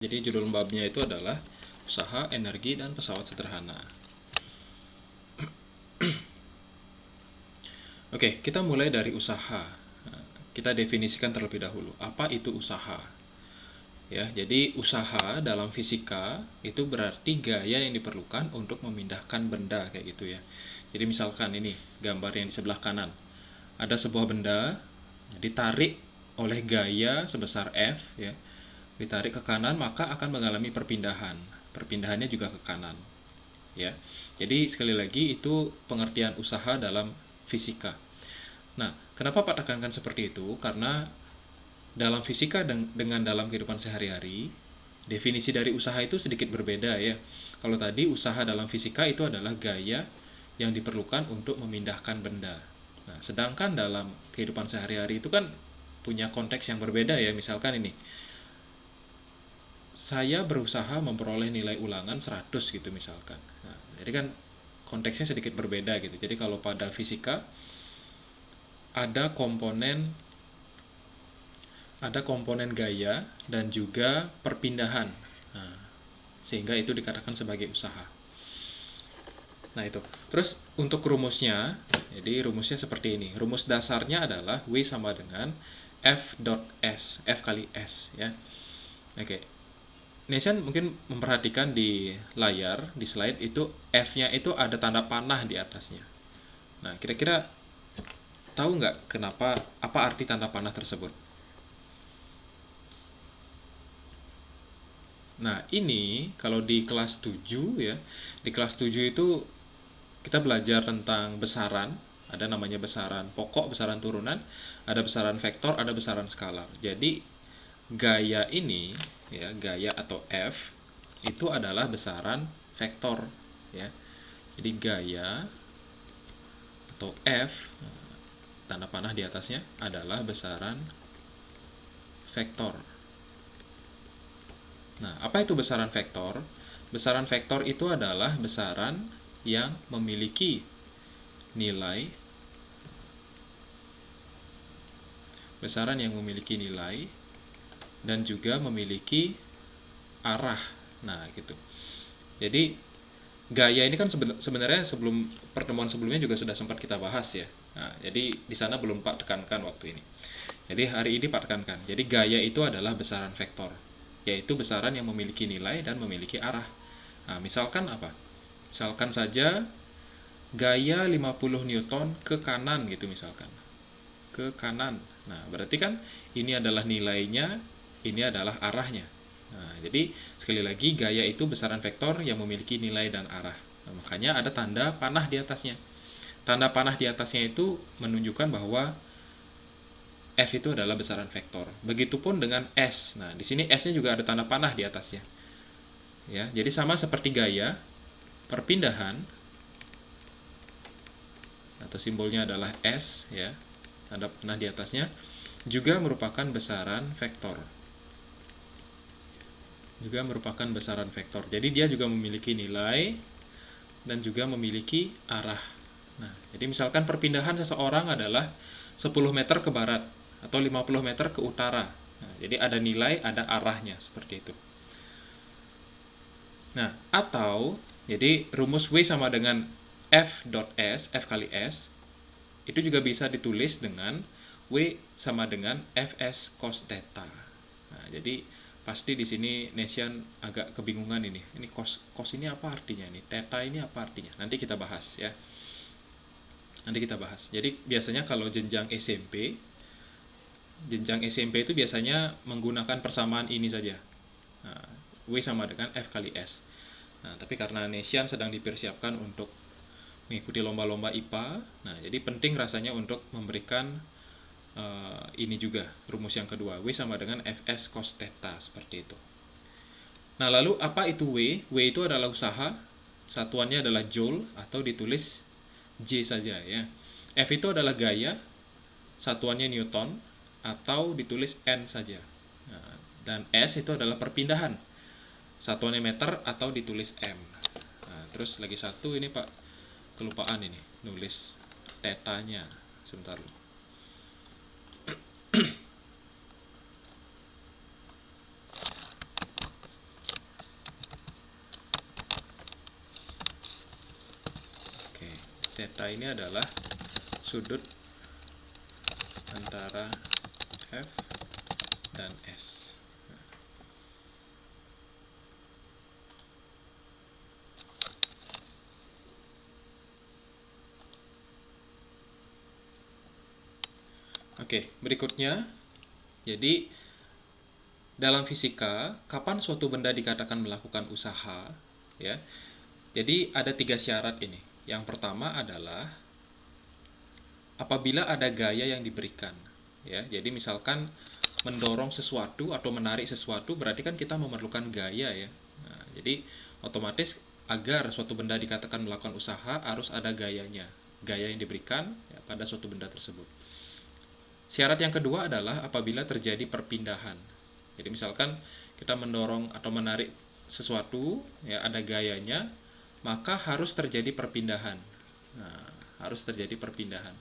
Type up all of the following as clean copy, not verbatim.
Jadi judul babnya itu adalah usaha, energi, dan pesawat sederhana. Oke, kita mulai dari usaha. Kita definisikan terlebih dahulu. Apa itu usaha? Ya, jadi usaha dalam fisika itu berarti gaya yang diperlukan untuk memindahkan benda kayak gitu ya. Jadi misalkan ini gambar yang di sebelah kanan. Ada sebuah benda ditarik oleh gaya sebesar F ya. Ditarik ke kanan maka akan mengalami perpindahan. Perpindahannya juga ke kanan. Ya. Jadi sekali lagi itu pengertian usaha dalam fisika. Nah, kenapa Pak tekankan seperti itu? Karena dalam fisika dengan dalam kehidupan sehari-hari, definisi dari usaha itu sedikit berbeda ya. Kalau tadi usaha dalam fisika itu adalah gaya yang diperlukan untuk memindahkan benda. Nah, sedangkan dalam kehidupan sehari-hari itu kan punya konteks yang berbeda ya. Misalkan ini, saya berusaha memperoleh nilai ulangan 100 gitu misalkan. Nah, jadi kan konteksnya sedikit berbeda gitu. Jadi kalau pada fisika ada komponen gaya dan juga perpindahan. Nah, sehingga itu dikatakan sebagai usaha. Nah, itu. Terus untuk rumusnya, jadi rumusnya seperti ini. Rumus dasarnya adalah W sama dengan F dot S, F kali S ya. Oke. Nesian mungkin memperhatikan di layar, di slide itu F-nya itu ada tanda panah di atasnya. Nah, kira-kira tahu nggak kenapa, apa arti tanda panah tersebut? Nah, ini kalau di kelas 7 ya, di kelas 7 itu kita belajar tentang besaran, ada namanya besaran pokok, besaran turunan, ada besaran vektor, ada besaran skalar. Jadi, gaya ini, ya, gaya atau F, itu adalah besaran vektor, ya. Jadi, gaya atau F, tanda panah di atasnya, adalah besaran vektor. Nah, apa itu besaran vektor? Besaran vektor itu adalah besaran yang memiliki nilai dan juga memiliki arah. Nah, gitu. Jadi gaya ini kan sebenarnya sebelum pertemuan sebelumnya juga sudah sempat kita bahas ya. Nah, jadi di sana belum Pak tekankan waktu ini. Jadi hari ini Pak tekankan. Jadi gaya itu adalah besaran vektor, yaitu besaran yang memiliki nilai dan memiliki arah. Nah, misalkan apa? Misalkan saja gaya 50 Newton ke kanan gitu misalkan. Ke kanan. Nah, berarti kan ini adalah nilainya, ini adalah arahnya. Nah, jadi sekali lagi gaya itu besaran vektor yang memiliki nilai dan arah. Nah, makanya ada tanda panah di atasnya. Tanda panah di atasnya itu menunjukkan bahwa F itu adalah besaran vektor. Begitupun dengan S. Nah, di sini S-nya juga ada tanda panah di atasnya. Ya, jadi sama seperti gaya, perpindahan atau simbolnya adalah S ya. Tanda panah di atasnya juga merupakan besaran vektor. Jadi dia juga memiliki nilai dan juga memiliki arah. Nah, jadi misalkan perpindahan seseorang adalah 10 meter ke barat atau 50 meter ke utara. Nah, jadi ada nilai, ada arahnya seperti itu. Nah, atau jadi rumus W sama dengan F dot S, F kali S, itu juga bisa ditulis dengan W sama dengan Fs cos theta. Nah, jadi pasti di sini Nesian agak kebingungan ini. Ini cos ini apa artinya nih? Theta ini apa artinya? Nanti kita bahas ya. Jadi biasanya kalau jenjang SMP itu biasanya menggunakan persamaan ini saja. Nah, W sama dengan F kali S. Nah, tapi karena Nesian sedang dipersiapkan untuk mengikuti lomba-lomba IPA, nah jadi penting rasanya untuk memberikan ini juga rumus yang kedua, W sama dengan Fs cos theta seperti itu. Nah, lalu apa itu W? W itu adalah usaha, satuannya adalah joule atau ditulis J saja ya. F itu adalah gaya, satuannya Newton atau ditulis N saja. Nah, dan S itu adalah perpindahan, satuannya meter atau ditulis M. Nah, terus lagi satu ini Pak, kelupaan ini nulis tetanya. Sebentar. theta ini adalah sudut antara F dan S. Oke, berikutnya, jadi dalam fisika, kapan suatu benda dikatakan melakukan usaha, ya? Jadi ada 3 syarat ini. Yang pertama adalah apabila ada gaya yang diberikan, ya. Jadi misalkan mendorong sesuatu atau menarik sesuatu, berarti kan kita memerlukan gaya, ya. Nah, jadi otomatis agar suatu benda dikatakan melakukan usaha harus ada gayanya, gaya yang diberikan ya, pada suatu benda tersebut. Syarat yang kedua adalah apabila terjadi perpindahan. Jadi misalkan kita mendorong atau menarik sesuatu, ya ada gayanya, maka harus terjadi perpindahan. Nah, harus terjadi perpindahan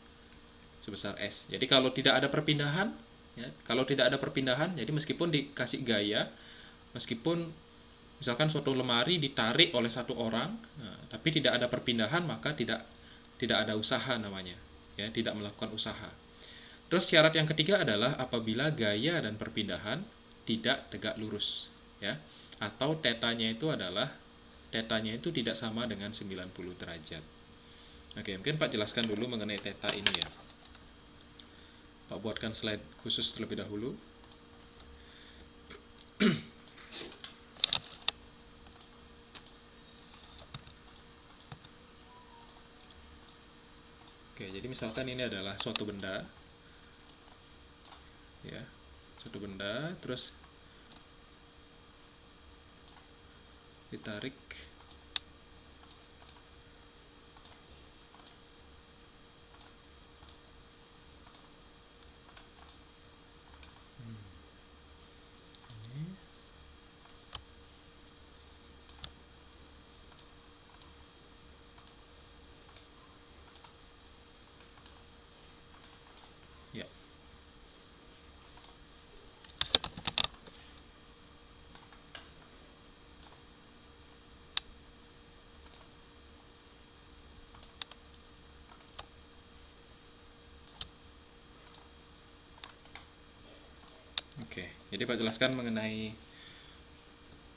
sebesar S. Jadi kalau tidak ada perpindahan, ya, kalau tidak ada perpindahan, jadi meskipun dikasih gaya, meskipun misalkan suatu lemari ditarik oleh satu orang, nah, tapi tidak ada perpindahan, maka tidak ada usaha namanya, ya, tidak melakukan usaha. Terus syarat yang ketiga adalah apabila gaya dan perpindahan tidak tegak lurus, ya. Atau tetanya itu tidak sama dengan 90 derajat. Oke, mungkin Pak jelaskan dulu mengenai theta ini ya. Pak buatkan slide khusus terlebih dahulu. Oke, jadi misalkan ini adalah suatu benda, ya, suatu benda, terus ditarik ini. Ya. Oke, jadi Pak jelaskan mengenai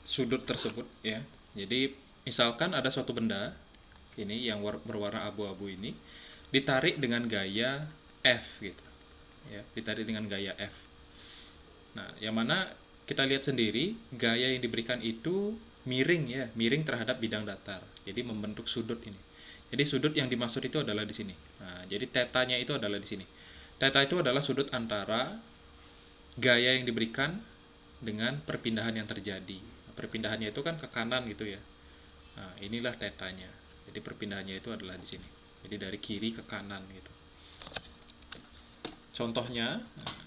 sudut tersebut ya. Jadi misalkan ada suatu benda ini yang berwarna abu-abu ini ditarik dengan gaya F gitu. Ya, ditarik dengan gaya F. Nah, yang mana kita lihat sendiri gaya yang diberikan itu miring ya, miring terhadap bidang datar. Jadi membentuk sudut ini. Jadi sudut yang dimaksud itu adalah di sini. Nah, jadi tetanya itu adalah di sini. Teta itu adalah sudut antara gaya yang diberikan dengan perpindahan yang terjadi. Perpindahannya itu kan ke kanan gitu ya. Nah, inilah tetanya. Jadi perpindahannya itu adalah di sini. Jadi dari kiri ke kanan gitu. Contohnya, nah,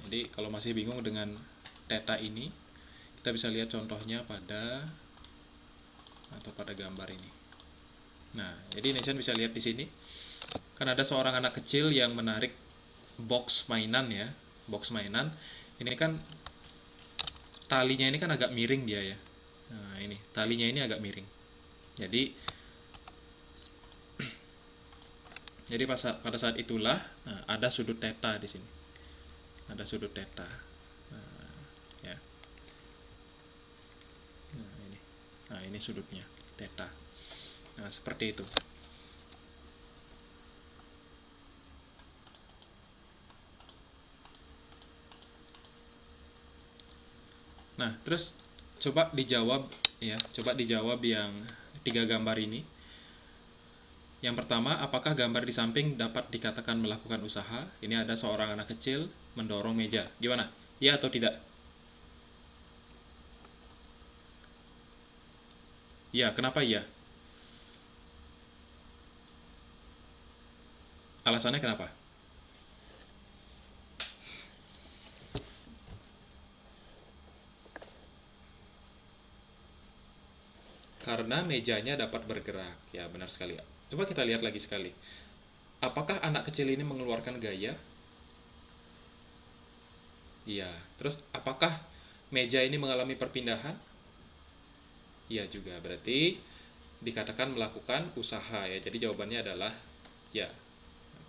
jadi kalau masih bingung dengan theta ini, kita bisa lihat contohnya pada gambar ini. Nah, jadi Nation bisa lihat di sini. Kan ada seorang anak kecil yang menarik box mainan ya, box mainan. Ini kan talinya ini kan agak miring dia ya. Nah, ini talinya ini agak miring. Jadi pada saat itulah nah, ada sudut theta di sini. Ada sudut theta. Nah, ya. Nah, ini sudutnya theta. Nah, seperti itu. Nah, terus coba dijawab ya, coba dijawab yang 3 gambar ini. Yang pertama, apakah gambar di samping dapat dikatakan melakukan usaha? Ini ada seorang anak kecil mendorong meja. Gimana? Ya atau tidak? Ya, kenapa ya? Alasannya kenapa? Karena mejanya dapat bergerak. Ya, benar sekali. Coba kita lihat lagi sekali. Apakah anak kecil ini mengeluarkan gaya? Iya. Terus apakah meja ini mengalami perpindahan? Iya juga. Berarti dikatakan melakukan usaha ya. Jadi jawabannya adalah Ya,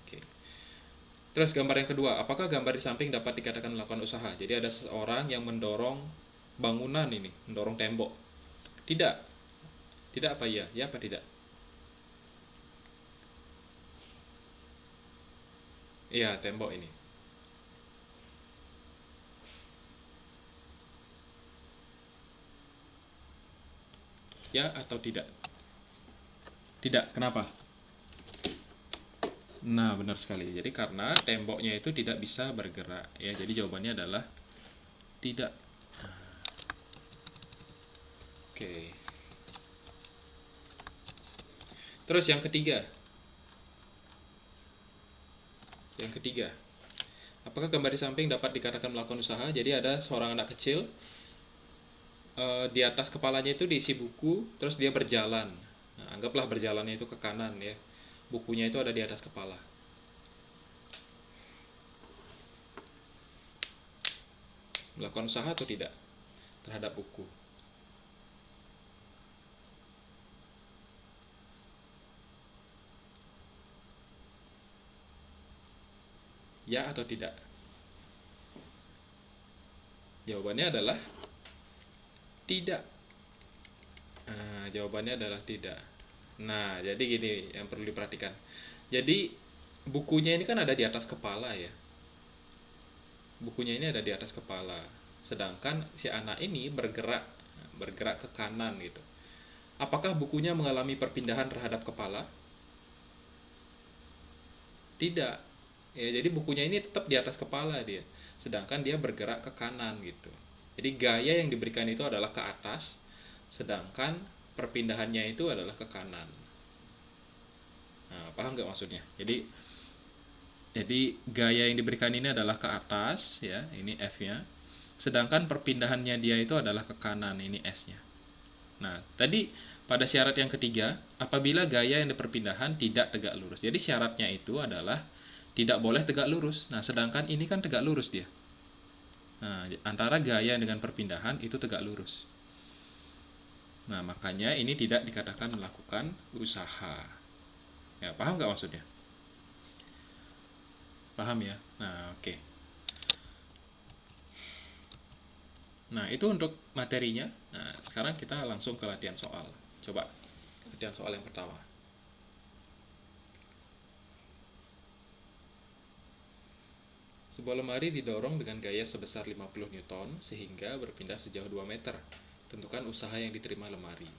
oke. Terus gambar yang kedua, apakah gambar di samping dapat dikatakan melakukan usaha? Jadi ada seorang yang mendorong bangunan ini, mendorong tembok. Tidak. Tidak apa iya? Ya apa tidak? Iya, tembok ini. Ya atau tidak? Tidak. Kenapa? Nah, benar sekali. Jadi karena temboknya itu tidak bisa bergerak ya. Jadi jawabannya adalah tidak. Oke. Terus yang ketiga. Yang ketiga. Apakah gambar di samping dapat dikatakan melakukan usaha? Jadi ada seorang anak kecil, di atas kepalanya itu diisi buku, terus dia berjalan. Nah, anggaplah berjalannya itu ke kanan ya. Bukunya itu ada di atas kepala. Melakukan usaha atau tidak terhadap buku? Ya atau tidak? Jawabannya adalah tidak. Nah, jawabannya adalah tidak. Nah, jadi gini yang perlu diperhatikan. Jadi bukunya ini kan ada di atas kepala ya. Bukunya ini ada di atas kepala. Sedangkan si anak ini bergerak ke kanan gitu. Apakah bukunya mengalami perpindahan terhadap kepala? Tidak. Ya, jadi bukunya ini tetap di atas kepala dia. Sedangkan dia bergerak ke kanan gitu. Jadi gaya yang diberikan itu adalah ke atas, sedangkan perpindahannya itu adalah ke kanan. Nah, paham nggak maksudnya? Jadi gaya yang diberikan ini adalah ke atas ya, ini F-nya. Sedangkan perpindahannya dia itu adalah ke kanan, ini S-nya. Nah, tadi pada syarat yang ketiga, apabila gaya yang diperpindahan tidak tegak lurus. Jadi syaratnya itu adalah tidak boleh tegak lurus. Nah, sedangkan ini kan tegak lurus dia. Nah, antara gaya dengan perpindahan itu tegak lurus. Nah, makanya ini tidak dikatakan melakukan usaha. Ya, paham nggak maksudnya? Paham ya? Nah, oke. Nah, itu untuk materinya. Nah, sekarang kita langsung ke latihan soal. Coba, latihan soal yang pertama. Sebuah lemari didorong dengan gaya sebesar 50 Newton sehingga berpindah sejauh 2 meter. Tentukan usaha yang diterima lemari.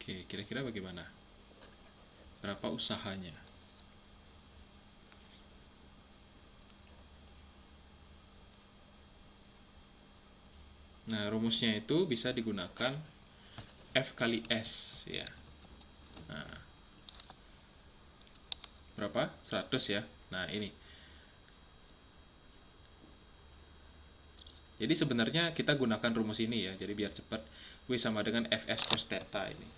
Oke, kira-kira bagaimana? Berapa usahanya? Nah, rumusnya itu bisa digunakan F kali S ya. Nah, berapa? 100 ya. Nah, ini. Jadi sebenarnya kita gunakan rumus ini ya. Jadi biar cepat, W sama dengan Fs cos theta ini.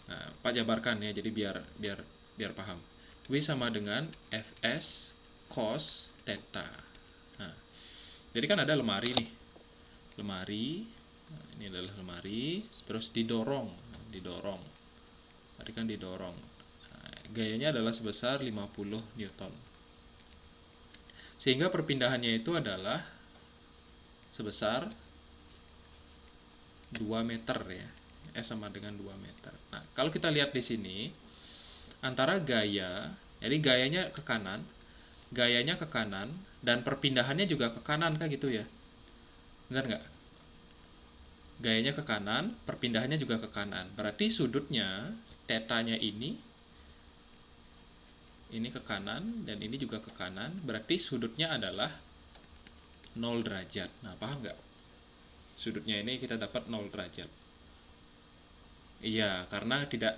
Nah, Pak jabarkan ya. Jadi biar paham. W sama dengan Fs cos theta. Nah, jadi kan ada lemari nih. Lemari. Nah, ini adalah lemari. Terus didorong. Tadi kan didorong. Nah, gayanya adalah sebesar 50 Newton. Sehingga perpindahannya itu adalah sebesar 2 meter ya. S sama dengan 2 meter. Nah, kalau kita lihat di sini antara gaya, jadi gayanya ke kanan dan perpindahannya juga ke kanan kah gitu ya. Benar nggak? Gayanya ke kanan, perpindahannya juga ke kanan. Berarti sudutnya tetanya ini ke kanan dan ini juga ke kanan, berarti sudutnya adalah 0 derajat. Nah, paham nggak? Sudutnya ini kita dapat 0 derajat. Iya, karena tidak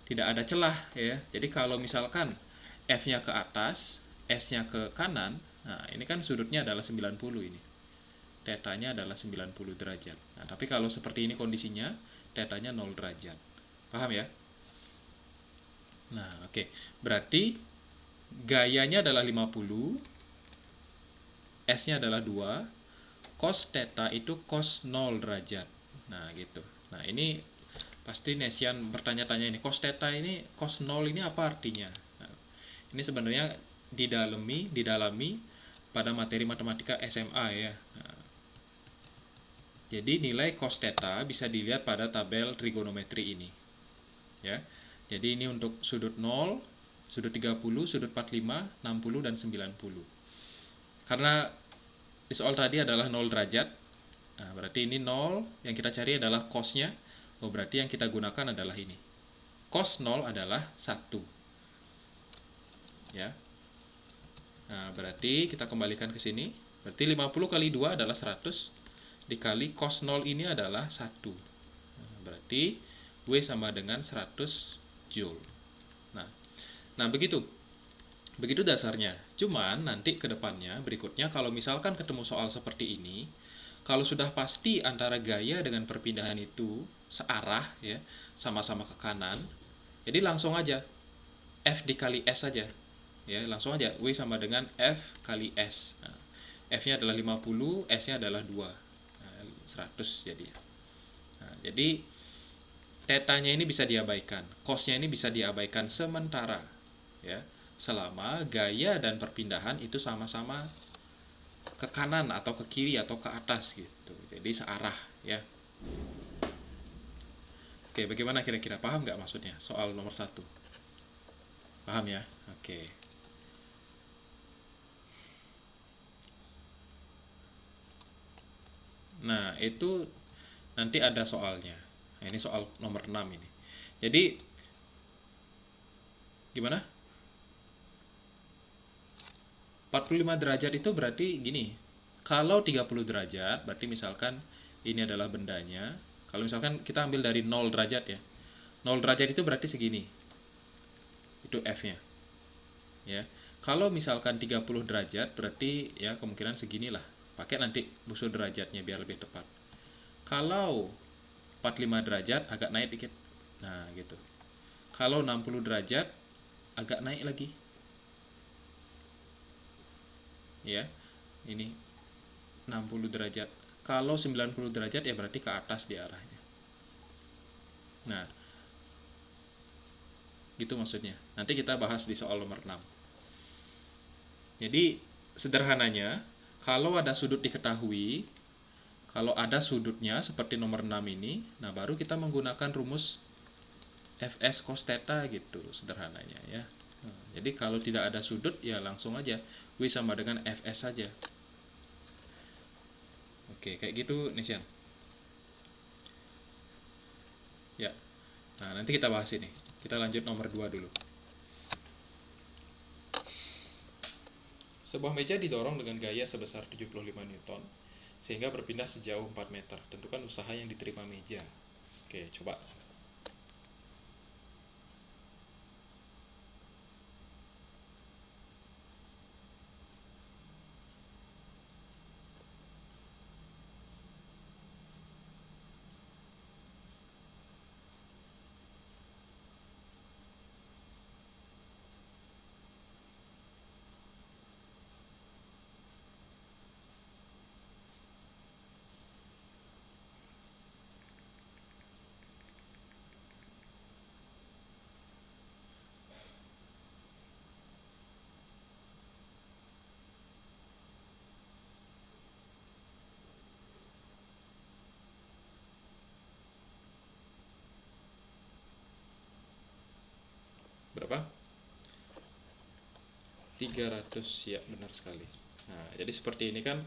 ada celah ya. Jadi kalau misalkan F-nya ke atas, S-nya ke kanan, Nah, ini kan sudutnya adalah 90 ini. Tetanya adalah 90 derajat. Nah, tapi kalau seperti ini kondisinya, tetanya 0 derajat. Paham ya? Nah, oke. Berarti gayanya adalah 50, S-nya adalah 2, cos theta itu cos 0 derajat. Nah, gitu. Nah, ini pasti Nesian bertanya-tanya ini, cos theta ini, cos 0 ini apa artinya? Nah, ini sebenarnya didalami pada materi matematika SMA ya. Nah, jadi nilai cos theta bisa dilihat pada tabel trigonometri ini. Ya. Jadi ini untuk sudut 0, sudut 30, sudut 45, 60 dan 90. Karena di soal tadi adalah 0 derajat. Nah, berarti ini 0, yang kita cari adalah cosnya. Oh, berarti yang kita gunakan adalah ini. Cos 0 adalah 1. Ya. Nah, berarti kita kembalikan ke sini. Berarti 50 kali 2 adalah 100. Dikali cos 0 ini adalah 1. Nah, berarti W sama dengan 100 Joule. Nah, begitu. Begitu dasarnya. Cuman nanti ke depannya, berikutnya, kalau misalkan ketemu soal seperti ini, kalau sudah pasti antara gaya dengan perpindahan itu searah, ya, sama-sama ke kanan, jadi langsung aja F dikali S saja. Ya, langsung aja W sama dengan F kali S. Nah, F-nya adalah 50, S-nya adalah 2. Nah, 100 jadi. Nah, jadi tetanya ini bisa diabaikan, cosnya ini bisa diabaikan sementara, ya, selama gaya dan perpindahan itu sama-sama ke kanan atau ke kiri atau ke atas gitu. Jadi searah ya. Oke, bagaimana kira-kira, paham nggak maksudnya soal nomor 1? Paham ya? Oke. Nah, itu nanti ada soalnya. Nah, ini soal nomor 6 ini. Jadi gimana? 45 derajat itu berarti gini. Kalau 30 derajat, berarti misalkan ini adalah bendanya. Kalau misalkan kita ambil dari 0 derajat ya. 0 derajat itu berarti segini. Itu F-nya. Ya. Kalau misalkan 30 derajat, berarti ya kemungkinan seginilah. Pakai nanti busur derajatnya biar lebih tepat. Kalau 45 derajat agak naik dikit. Nah, gitu. Kalau 60 derajat agak naik lagi. Ya. Ini 60 derajat. Kalau 90 derajat ya berarti ke atas di arahnya. Nah, gitu maksudnya. Nanti kita bahas di soal nomor 6. Jadi, sederhananya, kalau ada sudut diketahui, kalau ada sudutnya seperti nomor 6 ini, nah baru kita menggunakan rumus Fs cos theta gitu, sederhananya ya. Nah, jadi kalau tidak ada sudut, ya langsung aja W sama dengan Fs saja. Oke, kayak gitu Nisian. Ya. Nah, nanti kita bahas ini. Kita lanjut nomor 2 dulu. Sebuah meja didorong dengan gaya sebesar 75 Newton sehingga berpindah sejauh 4 meter. Tentukan usaha yang diterima meja. Oke, coba. Berapa? 300, ya benar sekali. Nah, jadi seperti ini kan,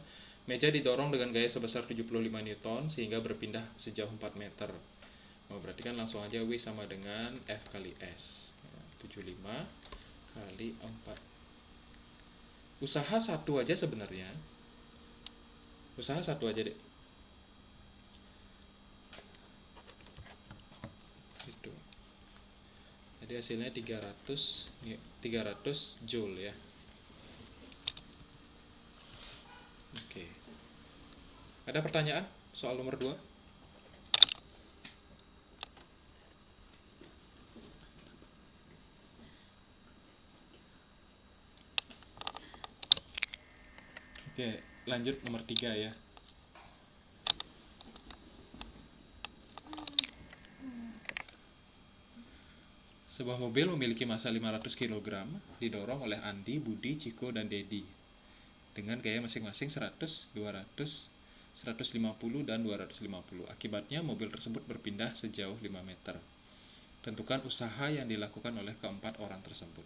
meja didorong dengan gaya sebesar 75 Newton sehingga berpindah sejauh 4 meter. Oh, berarti kan langsung aja W sama dengan F kali S. 75 kali 4. Usaha satu aja sebenarnya. Usaha satu aja deh. Itu. Jadi hasilnya 300 Joule ya. Oke. Ada pertanyaan soal nomor 2? Oke, lanjut nomor 3 ya. Sebuah mobil memiliki massa 500 kg didorong oleh Andi, Budi, Ciko, dan Dedi dengan gaya masing-masing 100, 200, 150, dan 250. Akibatnya mobil tersebut berpindah sejauh 5 meter. Tentukan usaha yang dilakukan oleh keempat orang tersebut.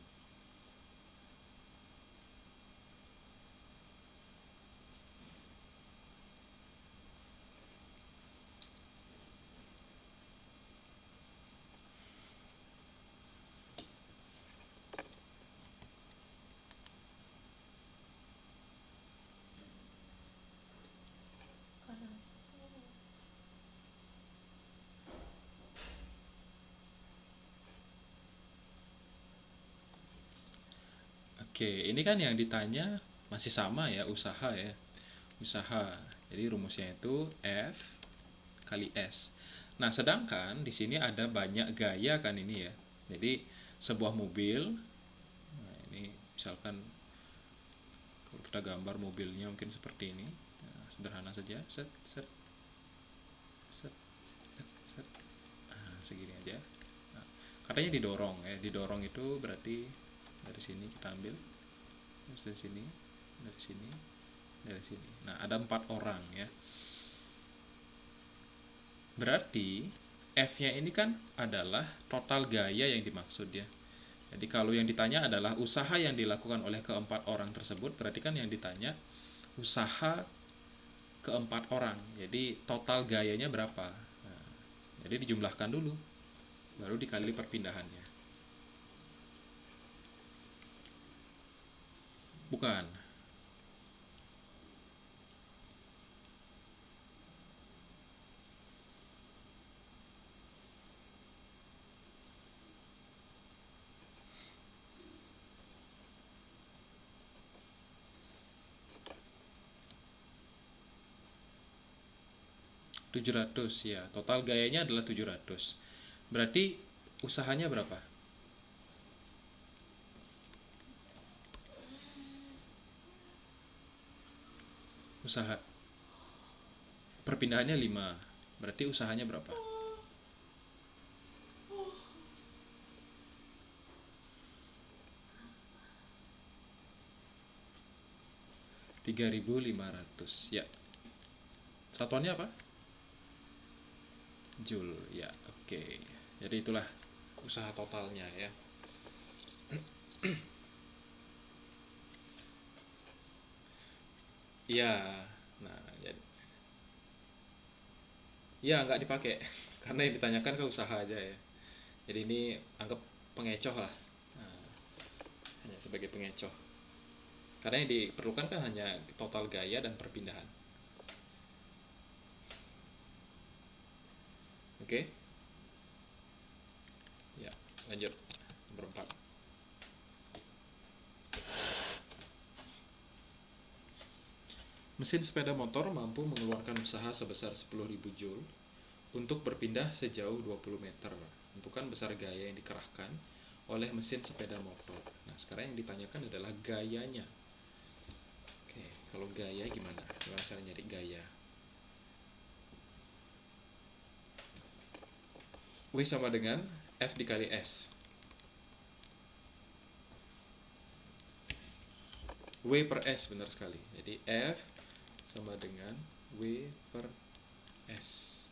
Oke, ini kan yang ditanya masih sama ya, usaha ya. Usaha. Jadi rumusnya itu F kali S. Nah, sedangkan di sini ada banyak gaya kan ini ya. Jadi sebuah mobil, nah ini misalkan kalau kita gambar mobilnya mungkin seperti ini. Nah, sederhana saja, set set set set, set. Nah, segini aja. Nah, katanya didorong ya. Didorong itu berarti dari sini kita ambil, terus dari sini, dari sini, dari sini. Nah, ada 4 orang ya. Berarti F-nya ini kan adalah total gaya yang dimaksud ya. Jadi kalau yang ditanya adalah usaha yang dilakukan oleh keempat orang tersebut, berarti kan yang ditanya usaha keempat orang. Jadi total gayanya berapa? Nah, jadi dijumlahkan dulu, baru dikali perpindahannya. Bukan. 700 ya. Total gayanya adalah 700. Berarti usahanya berapa? Usaha perpindahannya 5. Berarti usahanya berapa? 3.500 ya. Satuannya apa? Joule ya. Oke. Jadi itulah usaha totalnya ya. Iya. Nah, jadi ya nggak dipakai karena yang ditanyakan ke usaha aja ya. Jadi ini anggap pengecoh lah. Nah, hanya sebagai pengecoh. Karena yang diperlukan kan hanya total gaya dan perpindahan. Oke? Ya, lanjut. Nomor 4. Mesin sepeda motor mampu mengeluarkan usaha sebesar 10.000 joule untuk berpindah sejauh 20 meter. Tentukan besar gaya yang dikerahkan oleh mesin sepeda motor. Nah, sekarang yang ditanyakan adalah gayanya. Oke, kalau gaya gimana? Gimana cara nyari gaya? W sama dengan F dikali S. W per S benar sekali. Jadi F sama dengan W per S.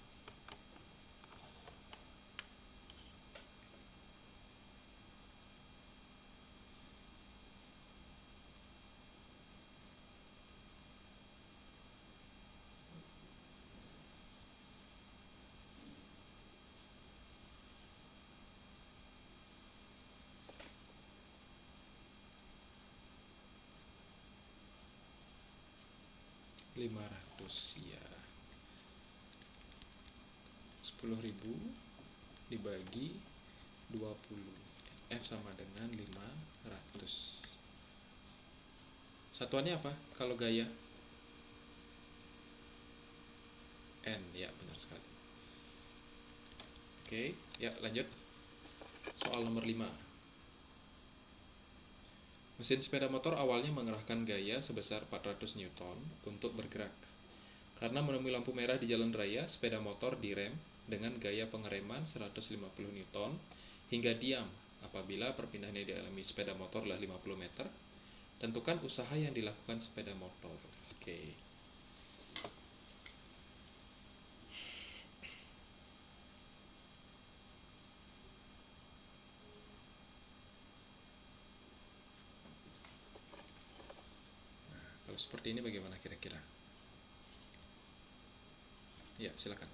Lima ratus ya. 10.000 dibagi 20. F sama dengan 500. Satuannya apa kalau gaya? N. Ya, benar sekali. Oke, ya lanjut. Soal nomor 5. Mesin sepeda motor awalnya mengerahkan gaya sebesar 400 Newton untuk bergerak. Karena menemui lampu merah di jalan raya, sepeda motor direm dengan gaya pengereman 150 Newton hingga diam apabila perpindahan yang dialami sepeda motor adalah 50 meter. Tentukan usaha yang dilakukan sepeda motor. Oke. Kalau seperti ini bagaimana kira-kira? Ya, silakan.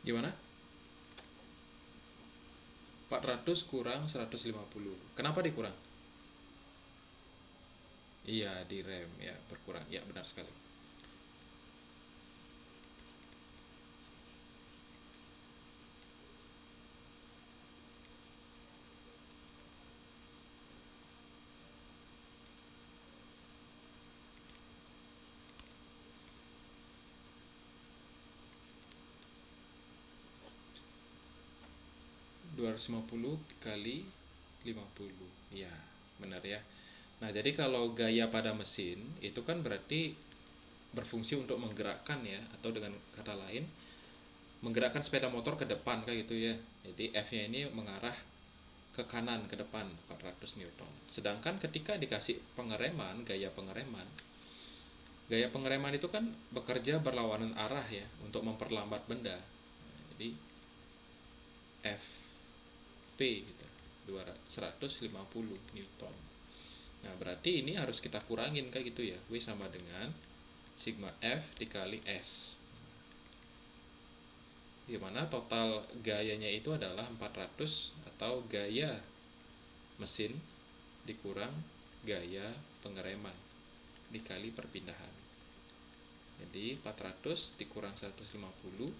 Gimana? 400 kurang 150. Kenapa dikurang? Iya, direm ya, berkurang. Ya, benar sekali. 250 kali 50. Ya, benar ya. Nah, jadi kalau gaya pada mesin itu kan berarti berfungsi untuk menggerakkan ya, atau dengan kata lain menggerakkan sepeda motor ke depan kayak gitu ya. Jadi F-nya ini mengarah ke kanan ke depan 400 Newton. Sedangkan ketika dikasih pengereman, gaya pengereman itu kan bekerja berlawanan arah ya untuk memperlambat benda. Jadi F P gitu, 150 Newton. Nah, berarti ini harus kita kurangin kayak gitu ya. W sama dengan sigma F dikali S. Dimana total gayanya itu adalah 400 atau gaya mesin dikurang gaya pengereman dikali perpindahan. Jadi 400 dikurang 150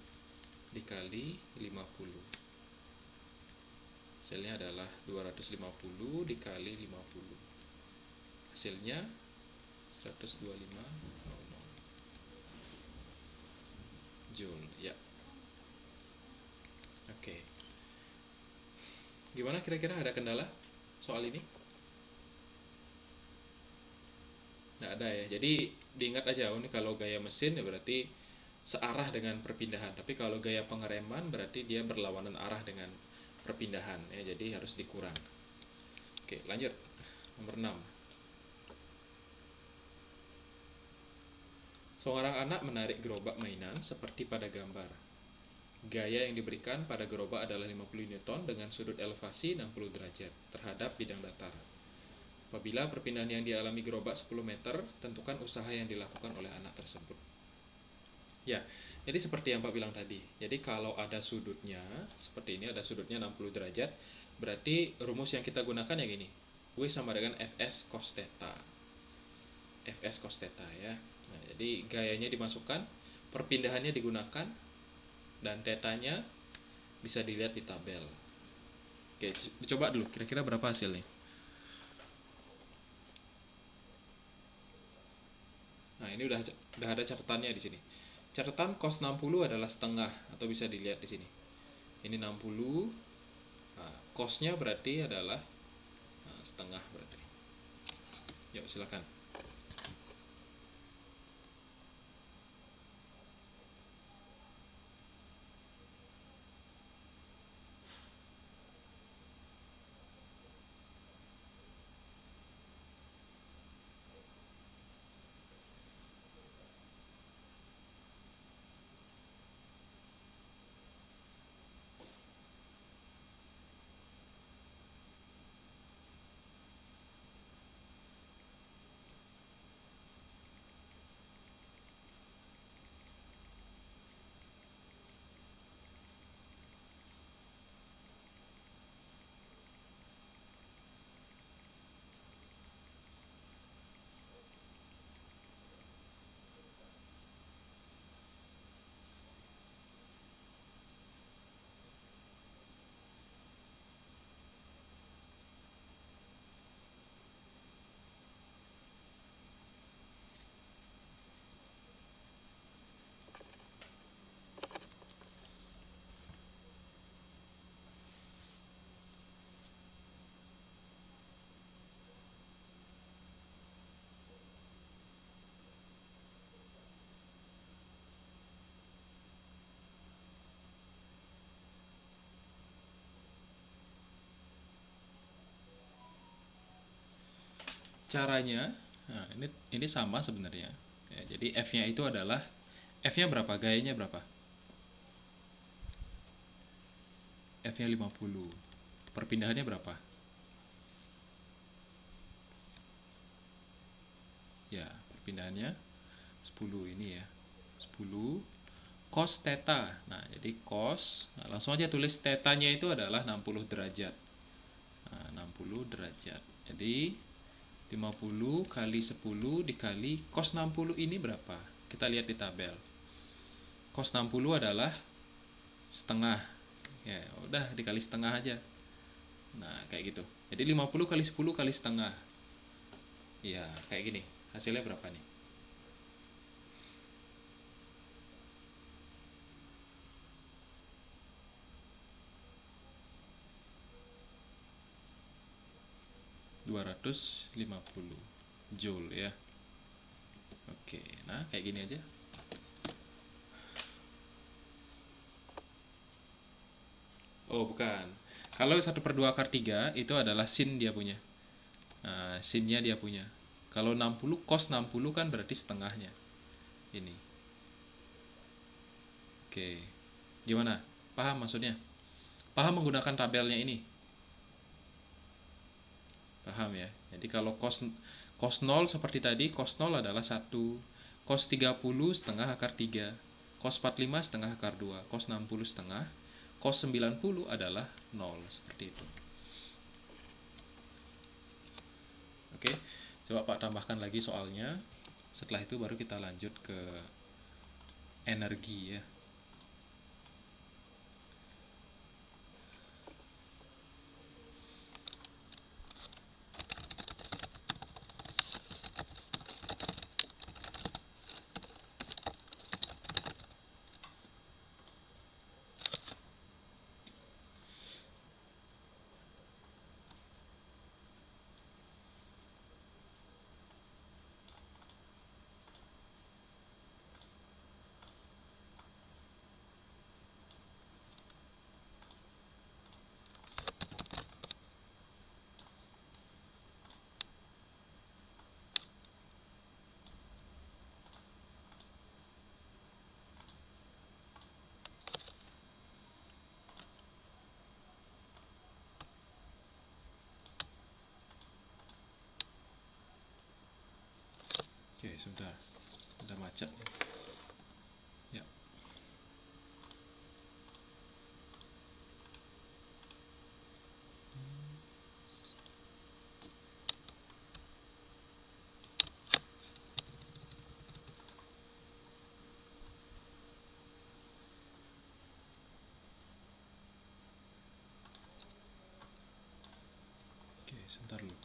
dikali 50. Hasilnya adalah 250 dikali 50. Hasilnya 125 Joule ya. Oke. Gimana kira-kira, ada kendala soal ini? Nggak ada ya. Jadi diingat aja, ini kalau gaya mesin ya berarti searah dengan perpindahan. Tapi kalau gaya pengereman berarti dia berlawanan arah dengan perpindahan ya. Jadi harus dikurang. Oke, lanjut. Nomor 6. Seorang anak menarik gerobak mainan seperti pada gambar. Gaya yang diberikan pada gerobak adalah 50 Newton dengan sudut elevasi 60 derajat terhadap bidang datar. Apabila perpindahan yang dialami gerobak 10 meter, tentukan usaha yang dilakukan oleh anak tersebut. Ya, jadi seperti yang Pak bilang tadi. Jadi kalau ada sudutnya, seperti ini ada sudutnya 60 derajat, berarti rumus yang kita gunakan ya gini. W sama dengan Fs cos theta. Fs cos theta ya. Nah, jadi gayanya dimasukkan, perpindahannya digunakan, dan tetanya bisa dilihat di tabel. Oke, dicoba dulu kira-kira berapa hasilnya. Nah, ini udah ada catatannya di sini. Catatan cos 60 adalah setengah, atau bisa dilihat di sini. Ini 60. Nah, cosnya berarti adalah setengah berarti. Yuk, silakan. Caranya, nah ini sama sebenarnya. Ya, jadi F-nya itu adalah F-nya berapa? Gayanya berapa? F-nya 50. Perpindahannya berapa? Ya, perpindahannya 10 ini ya. 10 cos theta. Nah, jadi cos, nah, langsung aja tulis tetanya itu adalah 60 derajat. Nah, 60 derajat. Jadi 50 kali 10 dikali cos 60 ini berapa? Kita lihat di tabel. Cos 60 adalah setengah. Ya, udah dikali setengah aja. Nah, kayak gitu. Jadi 50 kali 10 kali setengah. Ya, kayak gini. Hasilnya berapa nih? 250 joule ya. Oke, nah kayak gini aja. Oh, bukan. Kalau 1/2 akar 3 itu adalah sin dia punya. Nah, sinnya dia punya. Kalau 60 cos 60 kan berarti setengahnya. Ini. Oke. Gimana? Paham maksudnya? Paham menggunakan tabelnya ini? Paham ya? Jadi kalau cos 0 seperti tadi, cos 0 adalah 1. Cos 30 setengah akar 3. Cos 45 setengah akar 2. Cos 60 setengah. Cos 90 adalah 0. Seperti itu. Oke, coba Pak tambahkan lagi soalnya. Setelah itu baru kita lanjut ke energi ya. Oke, sudah. Udah macet. Ya. Oke, sebentar dulu.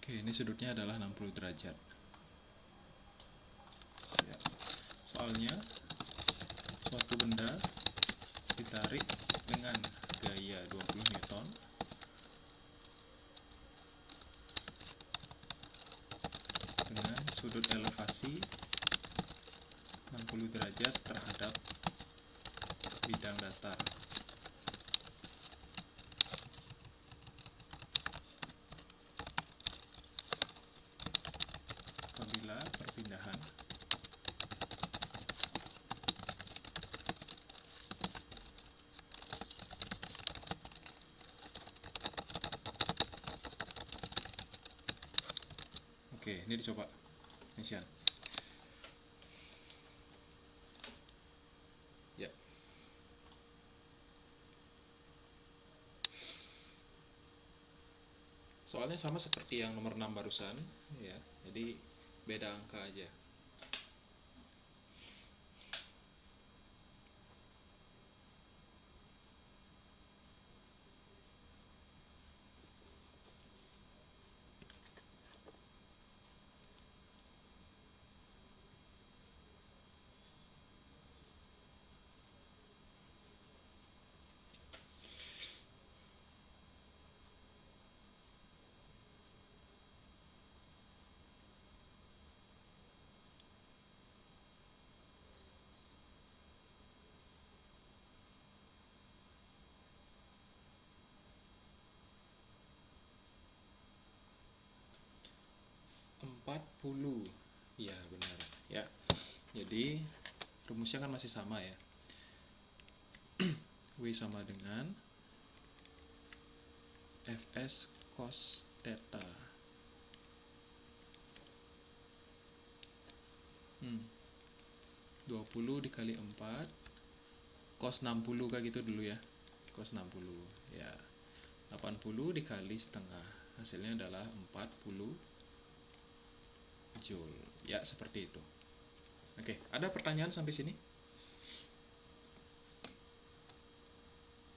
Oke, ini sudutnya adalah 60 derajat. Ya. Soalnya suatu benda ditarik dengan gaya 20 Newton dengan sudut elevasi 60 derajat terhadap bidang datar. Apabila perpindahan Oke, ini dicoba. Inisial. Ya. Soalnya sama seperti yang nomor 6 barusan, ya. Jadi beda angka aja. 40. Ya, benar. Ya. Jadi rumusnya kan masih sama ya. W sama dengan Fs cos theta. 20 dikali 4 cos 60 kayak gitu dulu ya. Cos 60 ya. 80 dikali setengah. Hasilnya adalah 40 Joule. Ya, seperti itu. Oke, ada pertanyaan sampai sini?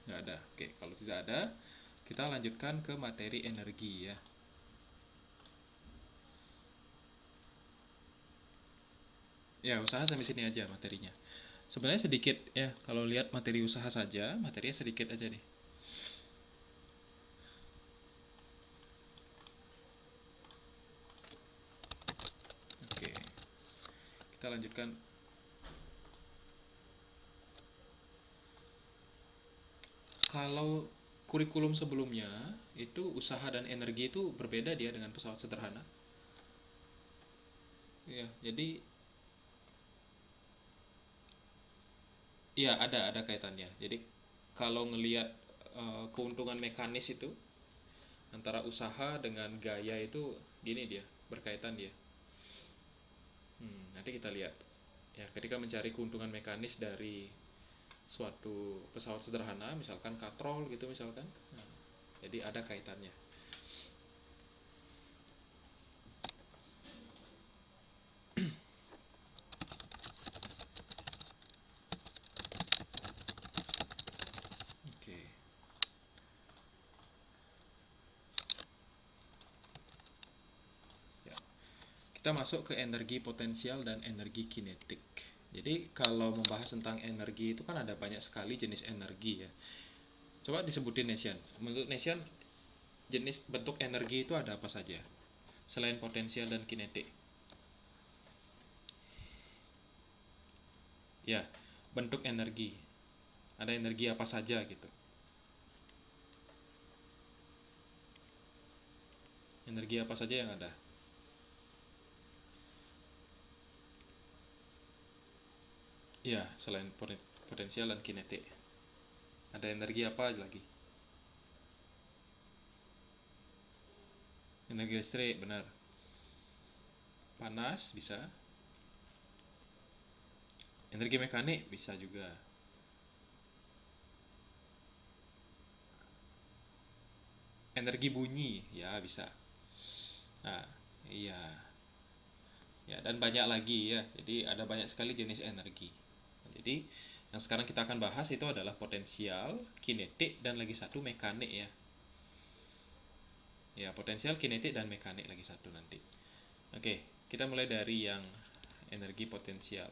Nggak ada. Oke, kalau tidak ada, kita lanjutkan ke materi energi ya. Ya, usaha sampai sini aja materinya. Sebenarnya sedikit ya, kalau lihat materi usaha saja, materinya sedikit aja nih. Oke, kita lanjutkan. Kalau kurikulum sebelumnya itu usaha dan energi itu berbeda dia dengan pesawat sederhana. Ya, jadi iya ada kaitannya. Jadi kalau ngelihat keuntungan mekanis itu antara usaha dengan gaya itu gini dia berkaitan dia. Nanti kita lihat ya ketika mencari keuntungan mekanis dari suatu pesawat sederhana, misalkan katrol gitu misalkan. Nah, jadi ada kaitannya. Oke. Ya. Kita masuk ke energi potensial dan energi kinetik. Jadi kalau membahas tentang energi itu kan ada banyak sekali jenis energi ya. Coba disebutin Nesian. Menurut Nesian jenis bentuk energi itu ada apa saja? Selain potensial dan kinetik. Ya, bentuk energi. Ada energi apa saja gitu. Energi apa saja yang ada? Ya, selain potensial dan kinetik. Ada energi apa lagi? Energi listrik, benar. Panas bisa. Energi mekanik bisa juga. Energi bunyi, ya bisa. Nah, iya. Ya, dan banyak lagi ya. Jadi ada banyak sekali jenis energi. Jadi yang sekarang kita akan bahas itu adalah potensial, kinetik, dan lagi satu mekanik ya. Ya, potensial, kinetik, dan mekanik lagi satu nanti. Oke, kita mulai dari yang energi potensial.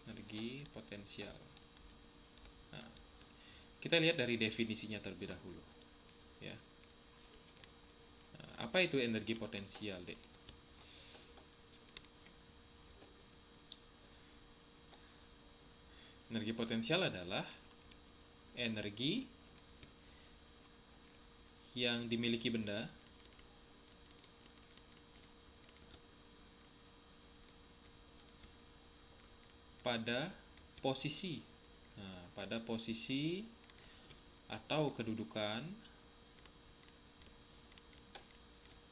Energi potensial. Nah, kita lihat dari definisinya terlebih dahulu. Ya. Nah, apa itu energi potensial, Dek? Energi potensial adalah energi yang dimiliki benda pada posisi. Nah, pada posisi atau kedudukan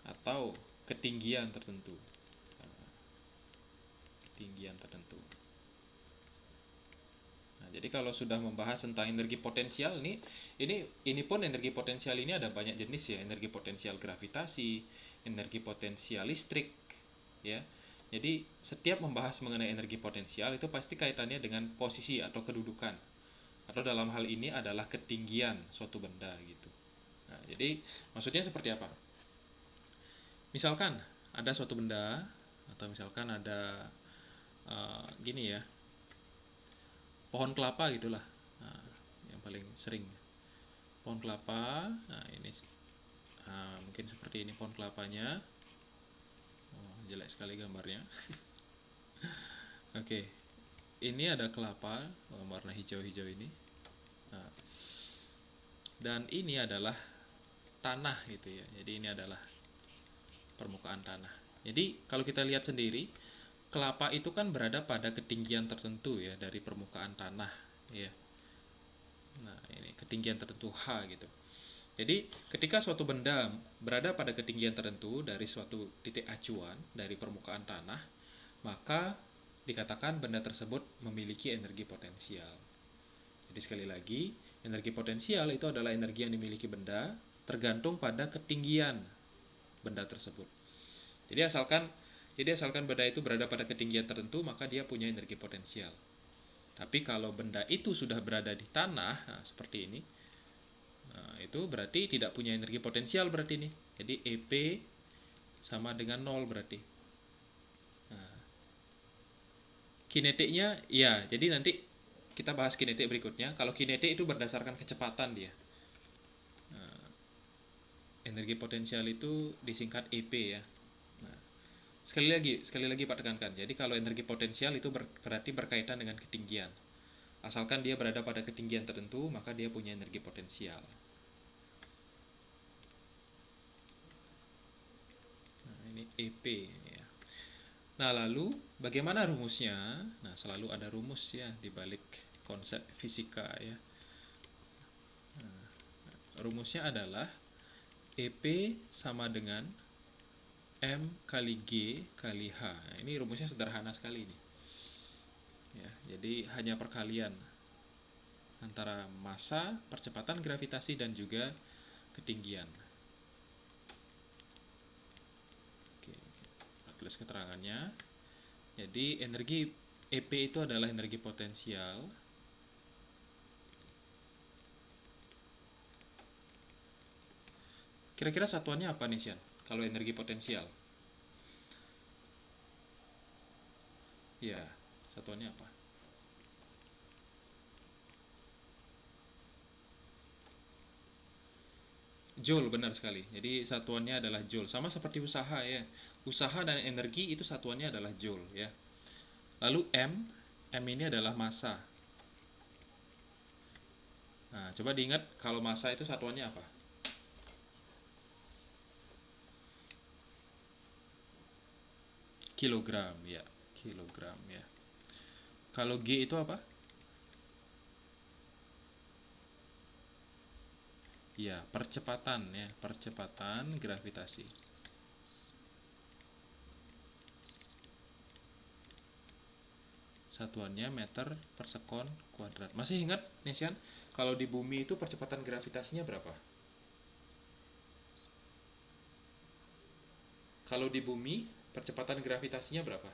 atau ketinggian tertentu. Ketinggian tertentu. Nah, jadi kalau sudah membahas tentang energi potensial ini pun energi potensial ini ada banyak jenis ya, energi potensial gravitasi, energi potensial listrik, ya. Jadi setiap membahas mengenai energi potensial itu pasti kaitannya dengan posisi atau kedudukan. Atau dalam hal ini adalah ketinggian suatu benda gitu. Nah, jadi maksudnya seperti apa? Misalkan ada suatu benda atau misalkan ada gini ya, pohon kelapa gitulah. Nah, yang paling sering pohon kelapa. Nah, ini mungkin seperti ini pohon kelapanya. Oh, jelek sekali gambarnya. Oke, ini ada kelapa warna hijau-hijau ini. Nah, dan ini adalah tanah gitu ya. Jadi ini adalah permukaan tanah. Jadi kalau kita lihat sendiri, kelapa itu kan berada pada ketinggian tertentu ya dari permukaan tanah ya. Nah, ini ketinggian tertentu H gitu. Jadi, ketika suatu benda berada pada ketinggian tertentu dari suatu titik acuan dari permukaan tanah, maka dikatakan benda tersebut memiliki energi potensial. Jadi sekali lagi, energi potensial itu adalah energi yang dimiliki benda tergantung pada ketinggian benda tersebut. Jadi asalkan benda itu berada pada ketinggian tertentu, maka dia punya energi potensial. Tapi kalau benda itu sudah berada di tanah, nah seperti ini, nah, itu berarti tidak punya energi potensial berarti ini. Jadi EP sama dengan 0 berarti. Nah, kinetiknya, ya, jadi nanti kita bahas kinetik berikutnya. Kalau kinetik itu berdasarkan kecepatan dia. Nah, energi potensial itu disingkat EP ya. Nah, sekali lagi Pak tekankan. Jadi kalau energi potensial itu berarti berkaitan dengan ketinggian. Asalkan dia berada pada ketinggian tertentu, maka dia punya energi potensial. Nah, ini EP ya. Nah, lalu bagaimana rumusnya? Nah, selalu ada rumus ya di balik konsep fisika ya. Nah, rumusnya adalah EP sama dengan M kali G kali H. Nah, ini rumusnya sederhana sekali nih. Ya, jadi hanya perkalian antara massa, percepatan gravitasi dan juga ketinggian. Oke, tulis keterangannya. Jadi energi EP itu adalah energi potensial. Kira-kira satuannya apa nih, Sian? Kalau energi potensial? Ya, satuannya apa? Joule, benar sekali. Jadi satuannya adalah joule. Sama seperti usaha ya. Usaha dan energi itu satuannya adalah joule ya. Lalu M ini adalah massa. Nah, coba diingat kalau massa itu satuannya apa? Kilogram ya, kilogram ya. Kalau G itu apa? Ya, percepatan ya, percepatan gravitasi. Satuannya meter per sekon kuadrat. Masih ingat, Nesian? Kalau di bumi itu percepatan gravitasinya berapa? Kalau di bumi, percepatan gravitasinya berapa?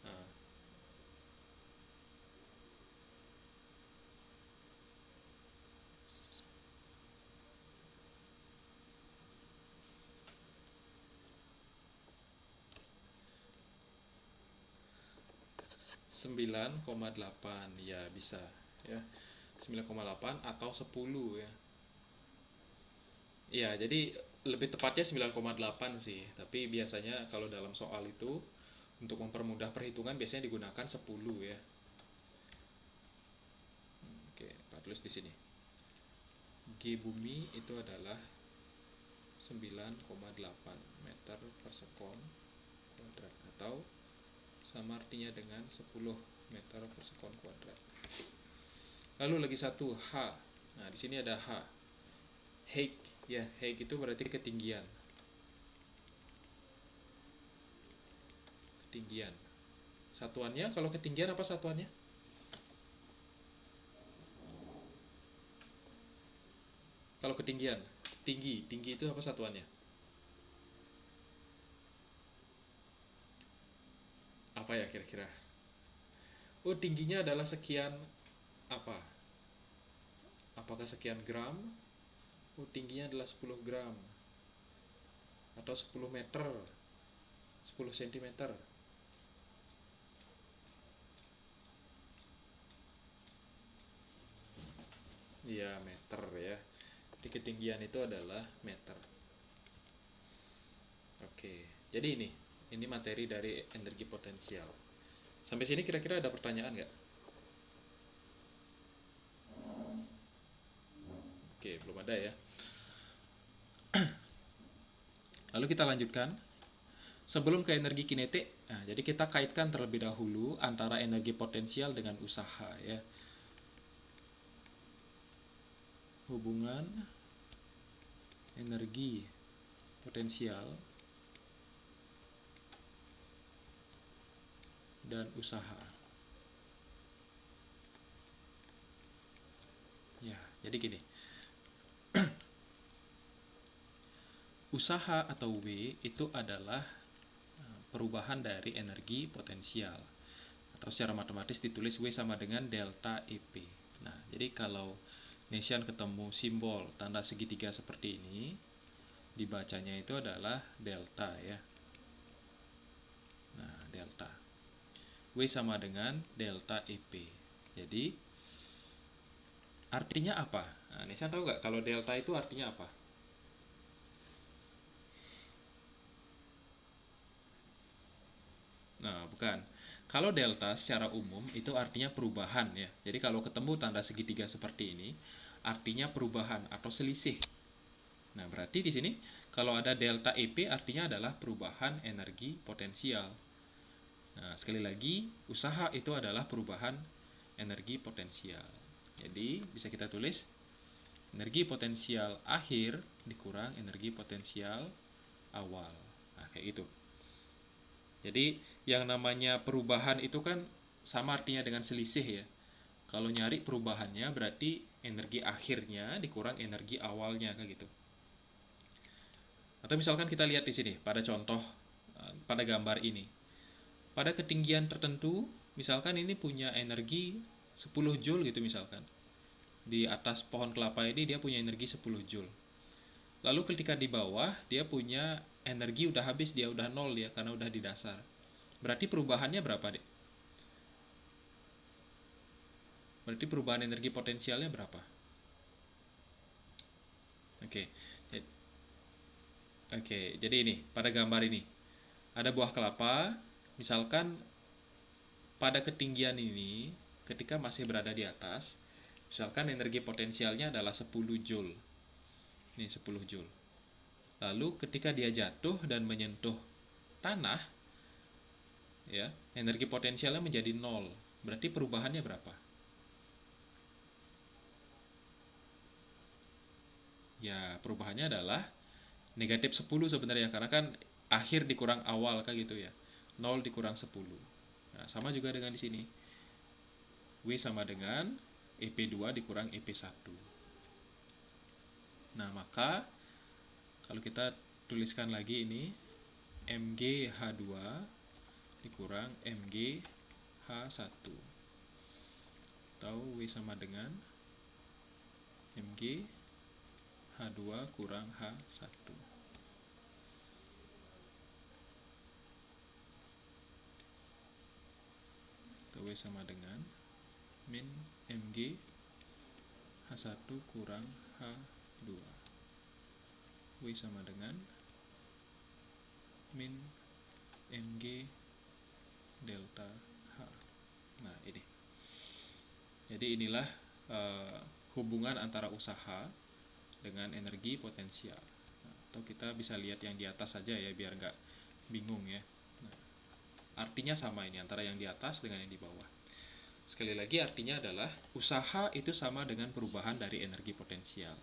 Nah, 9,8 ya bisa ya. 9,8 atau 10 ya. Ya, jadi lebih tepatnya 9,8 sih. Tapi biasanya kalau dalam soal itu untuk mempermudah perhitungan biasanya digunakan 10 ya. Oke, Pak tulis di sini. G bumi itu adalah 9,8 meter per sekon kuadrat atau sama artinya dengan 10 meter per sekon kuadrat. Lalu lagi satu H. Nah, di sini ada H. Height ya, height itu berarti ketinggian. Ketinggian. Satuannya kalau ketinggian apa satuannya? Kalau ketinggian, tinggi itu apa satuannya? Apa ya kira-kira? Oh, tingginya adalah sekian apa? Apakah sekian gram? Oh, tingginya adalah 10 gram atau 10 meter, 10 cm. Iya, meter ya. Di ketinggian itu adalah meter. Oke, jadi ini materi dari energi potensial. Sampai sini kira-kira ada pertanyaan nggak? Oke, belum ada ya. Lalu kita lanjutkan. Sebelum ke energi kinetik, nah, jadi kita kaitkan terlebih dahulu antara energi potensial dengan usaha ya. Hubungan energi potensial dan usaha. Ya, jadi gini. Usaha atau W itu adalah perubahan dari energi potensial. Atau secara matematis ditulis W sama dengan delta EP. Nah, jadi kalau Nesian ketemu simbol tanda segitiga seperti ini, dibacanya itu adalah delta ya. Nah, delta. W sama dengan delta EP. Jadi, artinya apa? Nah, Nesian tahu nggak kalau delta itu artinya apa? Nah, bukan. Kalau delta secara umum itu artinya perubahan ya. Jadi kalau ketemu tanda segitiga seperti ini, artinya perubahan atau selisih. Nah, berarti di sini kalau ada delta EP artinya adalah perubahan energi potensial. Nah, sekali lagi, usaha itu adalah perubahan energi potensial. Jadi, bisa kita tulis energi potensial akhir dikurang energi potensial awal. Nah, kayak gitu. Jadi yang namanya perubahan itu kan sama artinya dengan selisih ya. Kalau nyari perubahannya berarti energi akhirnya dikurang energi awalnya kayak gitu. Atau misalkan kita lihat di sini pada contoh pada gambar ini. Pada ketinggian tertentu, misalkan ini punya energi 10 joule gitu misalkan. Di atas pohon kelapa ini dia punya energi 10 joule. Lalu ketika di bawah dia punya energi udah habis, dia udah nol ya karena udah di dasar. Berarti perubahannya berapa, Dek? Berarti perubahan energi potensialnya berapa? Oke. Oke, jadi ini pada gambar ini ada buah kelapa, misalkan pada ketinggian ini ketika masih berada di atas, misalkan energi potensialnya adalah 10 joule. Ini 10 joule. Lalu ketika dia jatuh dan menyentuh tanah, ya, energi potensialnya menjadi 0. Berarti perubahannya berapa? Ya, perubahannya adalah negatif 10 sebenarnya, karena kan akhir dikurang awal kayak gitu ya. 0 dikurang 10. Nah, sama juga dengan di sini. W sama dengan EP2 dikurang EP1. Nah, maka kalau kita tuliskan lagi ini MgH2 dikurang MgH1, atau W sama dengan MgH2 kurang H1. Atau W sama dengan min Mg H1 kurang H2. W sama dengan min Mg delta H. Nah, ini. Jadi inilah hubungan antara usaha dengan energi potensial. Nah, atau kita bisa lihat yang di atas saja ya, biar nggak bingung ya. Nah, artinya sama ini antara yang di atas dengan yang di bawah. Sekali lagi artinya adalah usaha itu sama dengan perubahan dari energi potensial.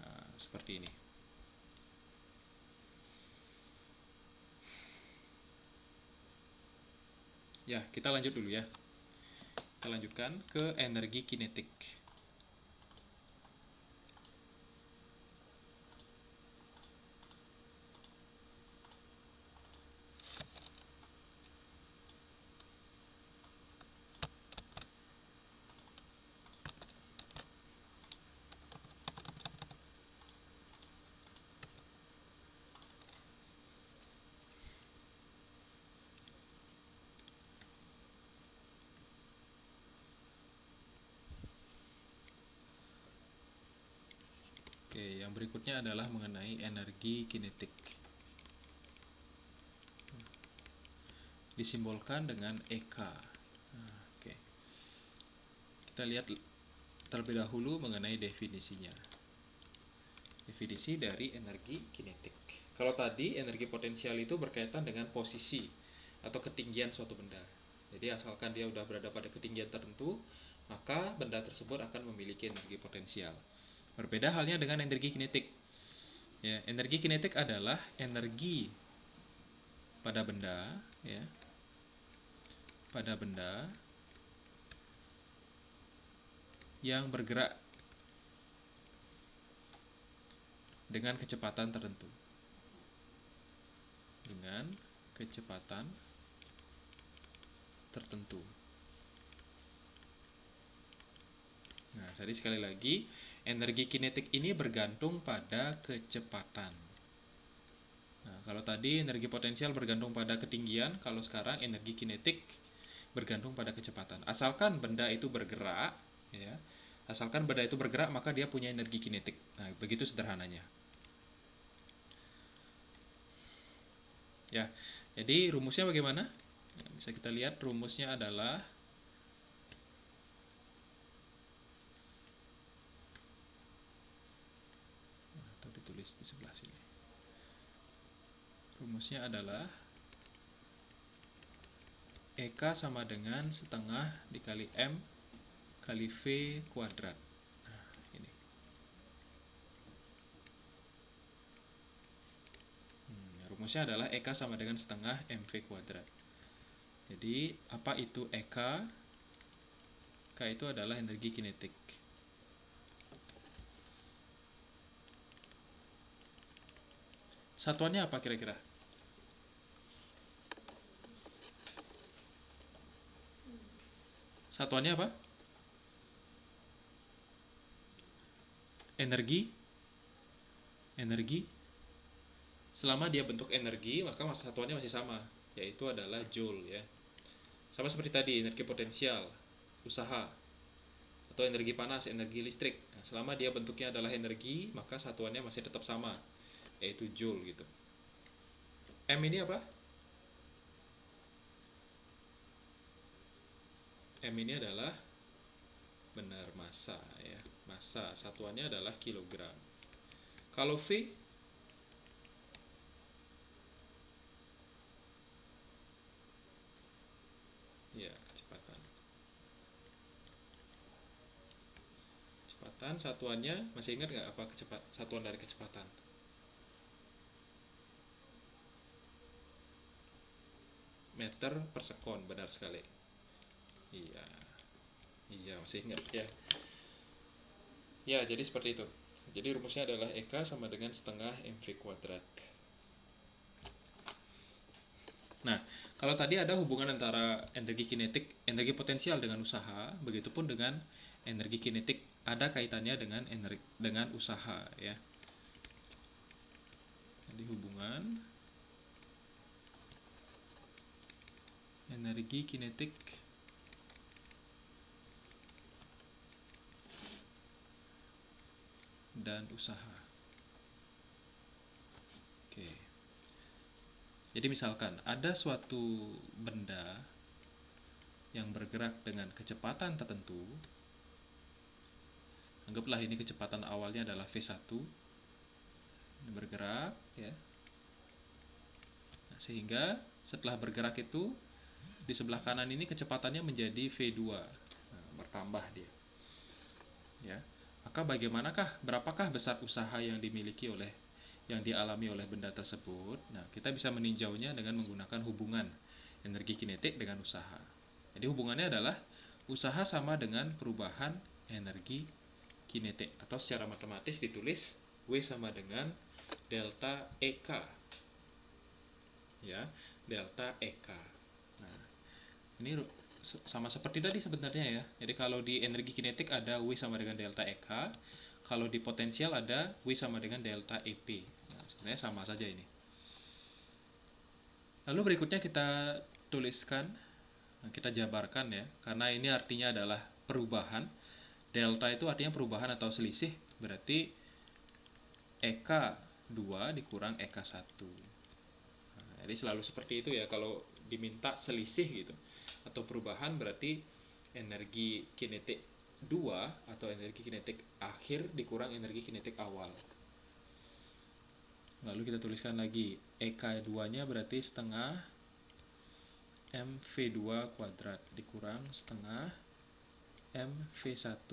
Nah, seperti ini. Ya, kita lanjut dulu ya. Kita lanjutkan ke energi kinetik. Oke, yang berikutnya adalah mengenai energi kinetik. Disimbolkan dengan EK. Nah, oke. Kita lihat terlebih dahulu mengenai definisinya. Definisi dari energi kinetik. kalau tadi energi potensial itu berkaitan dengan posisi atau ketinggian suatu benda. Jadi asalkan dia udah berada pada ketinggian tertentu, maka benda tersebut akan memiliki energi potensial. Berbeda halnya dengan energi kinetik. Ya, energi kinetik adalah energi pada benda, ya, pada benda yang bergerak dengan kecepatan tertentu. Dengan kecepatan tertentu. Nah, jadi sekali lagi, energi kinetik ini bergantung pada kecepatan. Nah, kalau tadi energi potensial bergantung pada ketinggian, kalau sekarang energi kinetik bergantung pada kecepatan. Asalkan benda itu bergerak, ya, asalkan benda itu bergerak, maka dia punya energi kinetik. Nah, begitu sederhananya. Ya, jadi rumusnya bagaimana? Nah, bisa kita lihat rumusnya adalah atau ditulis di sebelah sini. Rumusnya adalah EK sama dengan setengah dikali M kali V kuadrat. Nah, ini. Rumusnya adalah EK sama dengan setengah MV kuadrat. Jadi, apa itu EK? K itu adalah energi kinetik. Satuannya apa kira-kira? Satuannya apa? Energi. Energi. Selama dia bentuk energi, maka satuannya masih sama, yaitu adalah joule, ya. Sama seperti tadi, energi potensial, usaha, atau energi panas, energi listrik. Nah, selama dia bentuknya adalah energi, maka satuannya masih tetap sama, yaitu joule gitu. M ini apa? M ini adalah benar massa, ya. Massa satuannya adalah kilogram. Kalau V ya, kecepatan. Kecepatan satuannya masih ingat nggak apa satuan dari kecepatan? Meter per sekon, benar sekali. Iya. Iya, masih ingat ya. Ya, jadi seperti itu. Jadi rumusnya adalah EK sama dengan setengah MV kuadrat. Nah, kalau tadi ada hubungan antara energi kinetik, energi potensial dengan usaha, begitupun dengan energi kinetik ada kaitannya dengan usaha, ya. Jadi hubungan energi kinetik dan usaha. Oke. Jadi misalkan ada suatu benda yang bergerak dengan kecepatan tertentu. Anggaplah ini kecepatan awalnya adalah V1. Ini bergerak, ya. Nah, sehingga setelah bergerak itu di sebelah kanan ini kecepatannya menjadi V2. Nah, bertambah dia. Ya. Maka berapakah besar usaha yang dialami oleh benda tersebut? Nah, kita bisa meninjaunya dengan menggunakan hubungan energi kinetik dengan usaha. Jadi hubungannya adalah usaha sama dengan perubahan energi kinetik, atau secara matematis ditulis W sama dengan delta EK. Ya, delta EK. Nah, ini sama seperti tadi sebenarnya, ya. Jadi kalau di energi kinetik ada W sama dengan delta EK, kalau di potensial ada W sama dengan delta EP. Nah, sebenarnya sama saja ini. Lalu berikutnya kita tuliskan, kita jabarkan, ya, karena ini artinya adalah perubahan. Delta itu artinya perubahan atau selisih, berarti EK2 dikurang EK1. Nah, jadi selalu seperti itu, ya, kalau diminta selisih gitu atau perubahan, berarti energi kinetik 2 atau energi kinetik akhir dikurang energi kinetik awal. Lalu kita tuliskan lagi EK2-nya berarti setengah MV2 kuadrat dikurang setengah MV1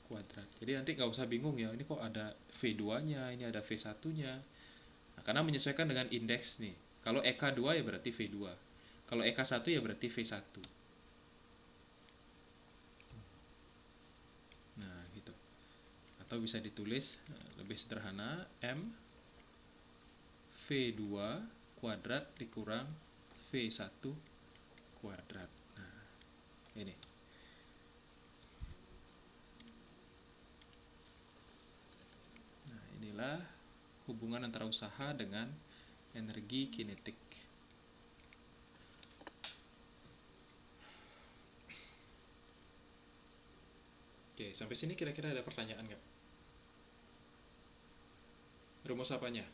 kuadrat. Jadi nanti nggak usah bingung ya, ini kok ada V2-nya, ini ada V1-nya. Nah, karena menyesuaikan dengan indeks nih. Kalau EK2 ya berarti V2. Kalau EK1 ya berarti V1. Nah, gitu. Atau bisa ditulis lebih sederhana, M V2 kuadrat dikurang V1 kuadrat. Nah, ini. Nah, inilah hubungan antara usaha dengan energi kinetik. Oke, sampai sini kira-kira ada pertanyaan nggak? Rumus apanya?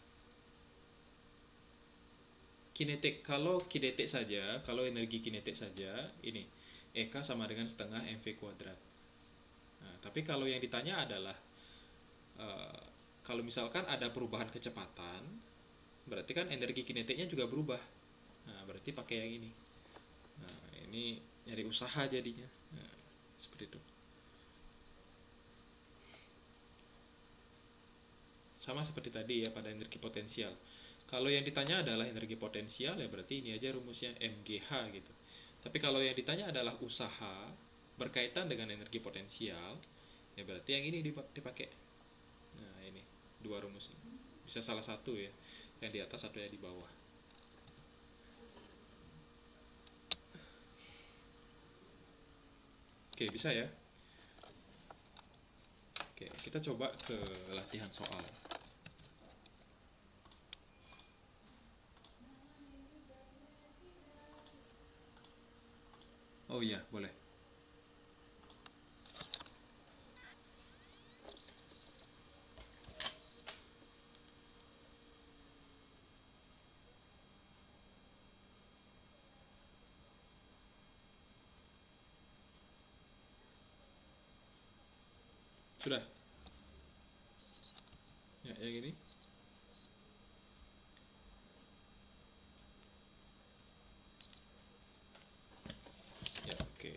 Kinetik. Kalau kinetik saja, kalau energi kinetik saja, ini EK sama dengan setengah MV kuadrat. Nah, tapi kalau yang ditanya adalah eh, kalau misalkan ada perubahan kecepatan, berarti kan energi kinetiknya juga berubah. Nah, berarti pakai yang ini. Nah, ini nyari usaha jadinya. Nah, seperti itu. Sama seperti tadi ya pada energi potensial. Kalau yang ditanya adalah energi potensial ya berarti ini aja rumusnya MGH gitu. Tapi kalau yang ditanya adalah usaha berkaitan dengan energi potensial ya berarti yang ini dipakai. Nah, ini dua rumus ini. Bisa salah satu ya, yang di atas atau yang di bawah. Oke, bisa ya. Oke, kita coba ke latihan soal. Oh iya, boleh. Sudah. Ya, yang ini. Ya, oke.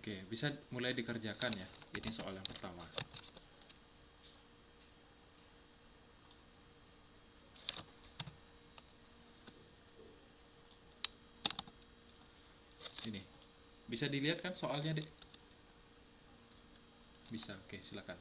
Oke, bisa mulai dikerjakan ya. Ini soal yang pertama. Ini. Bisa dilihat kan soalnya, Dek? Bisa. Oke, silakan.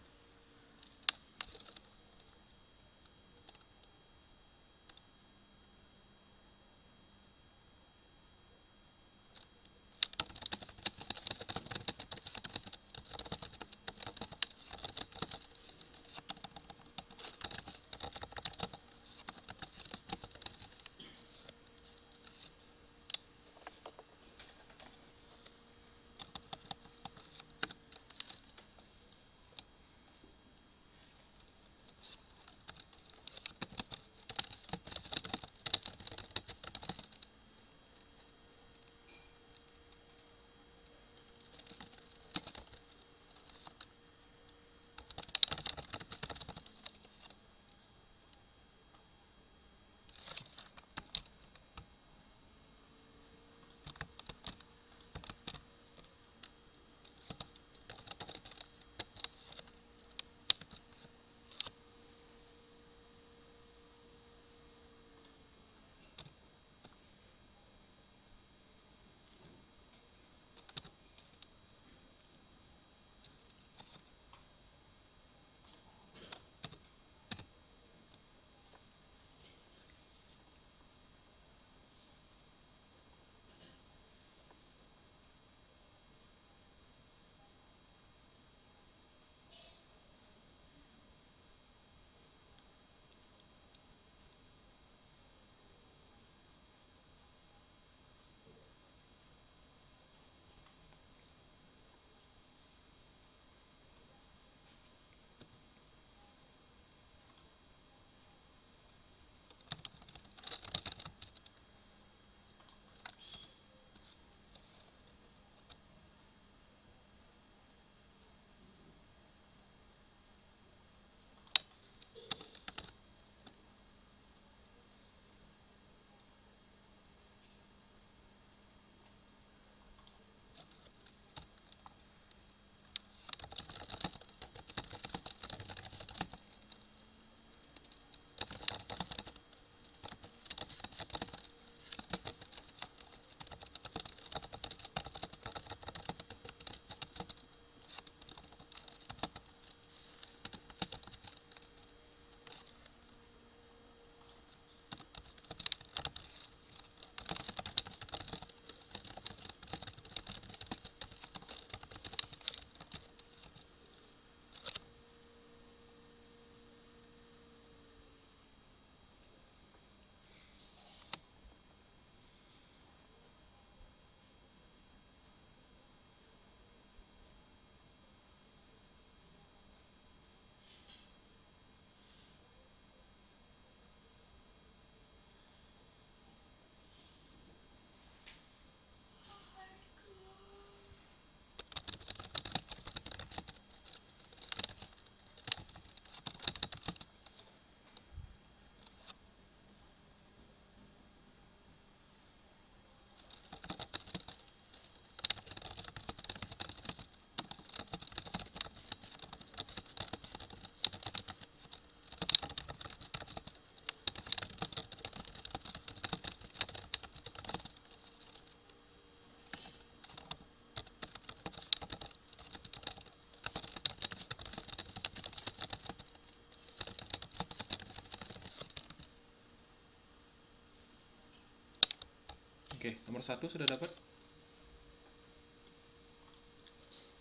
Oke, nomor satu sudah dapat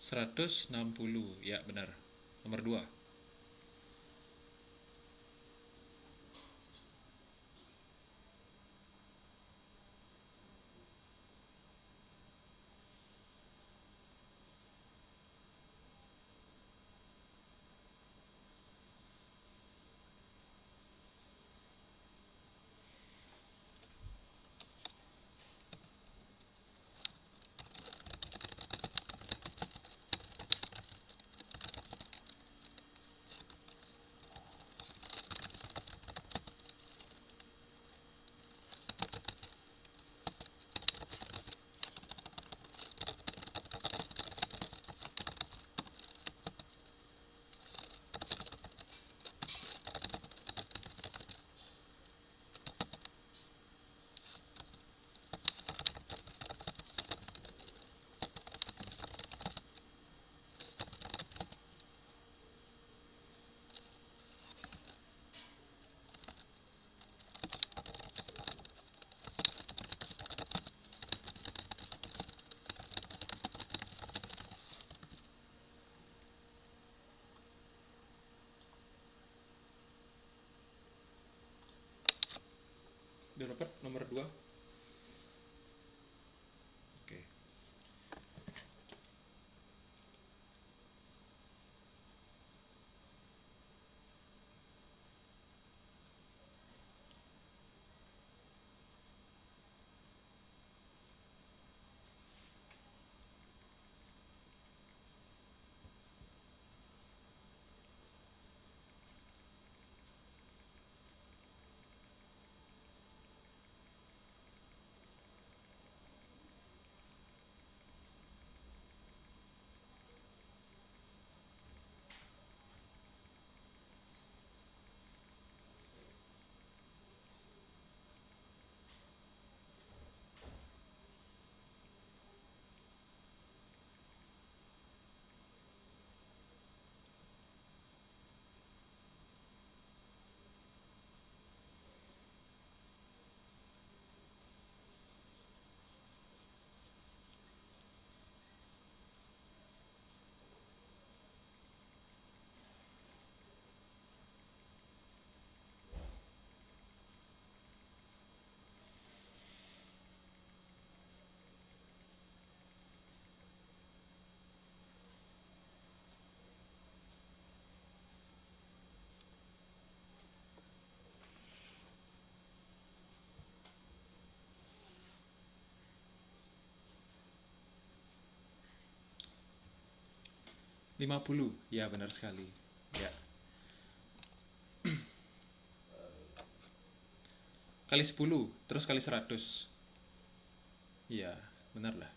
160. Ya, benar. Nomor 2. Sudah dapat nomor 2. Oke. 50. Ya, benar sekali. Ya. Kali 10, terus kali 100. Iya, benar lah.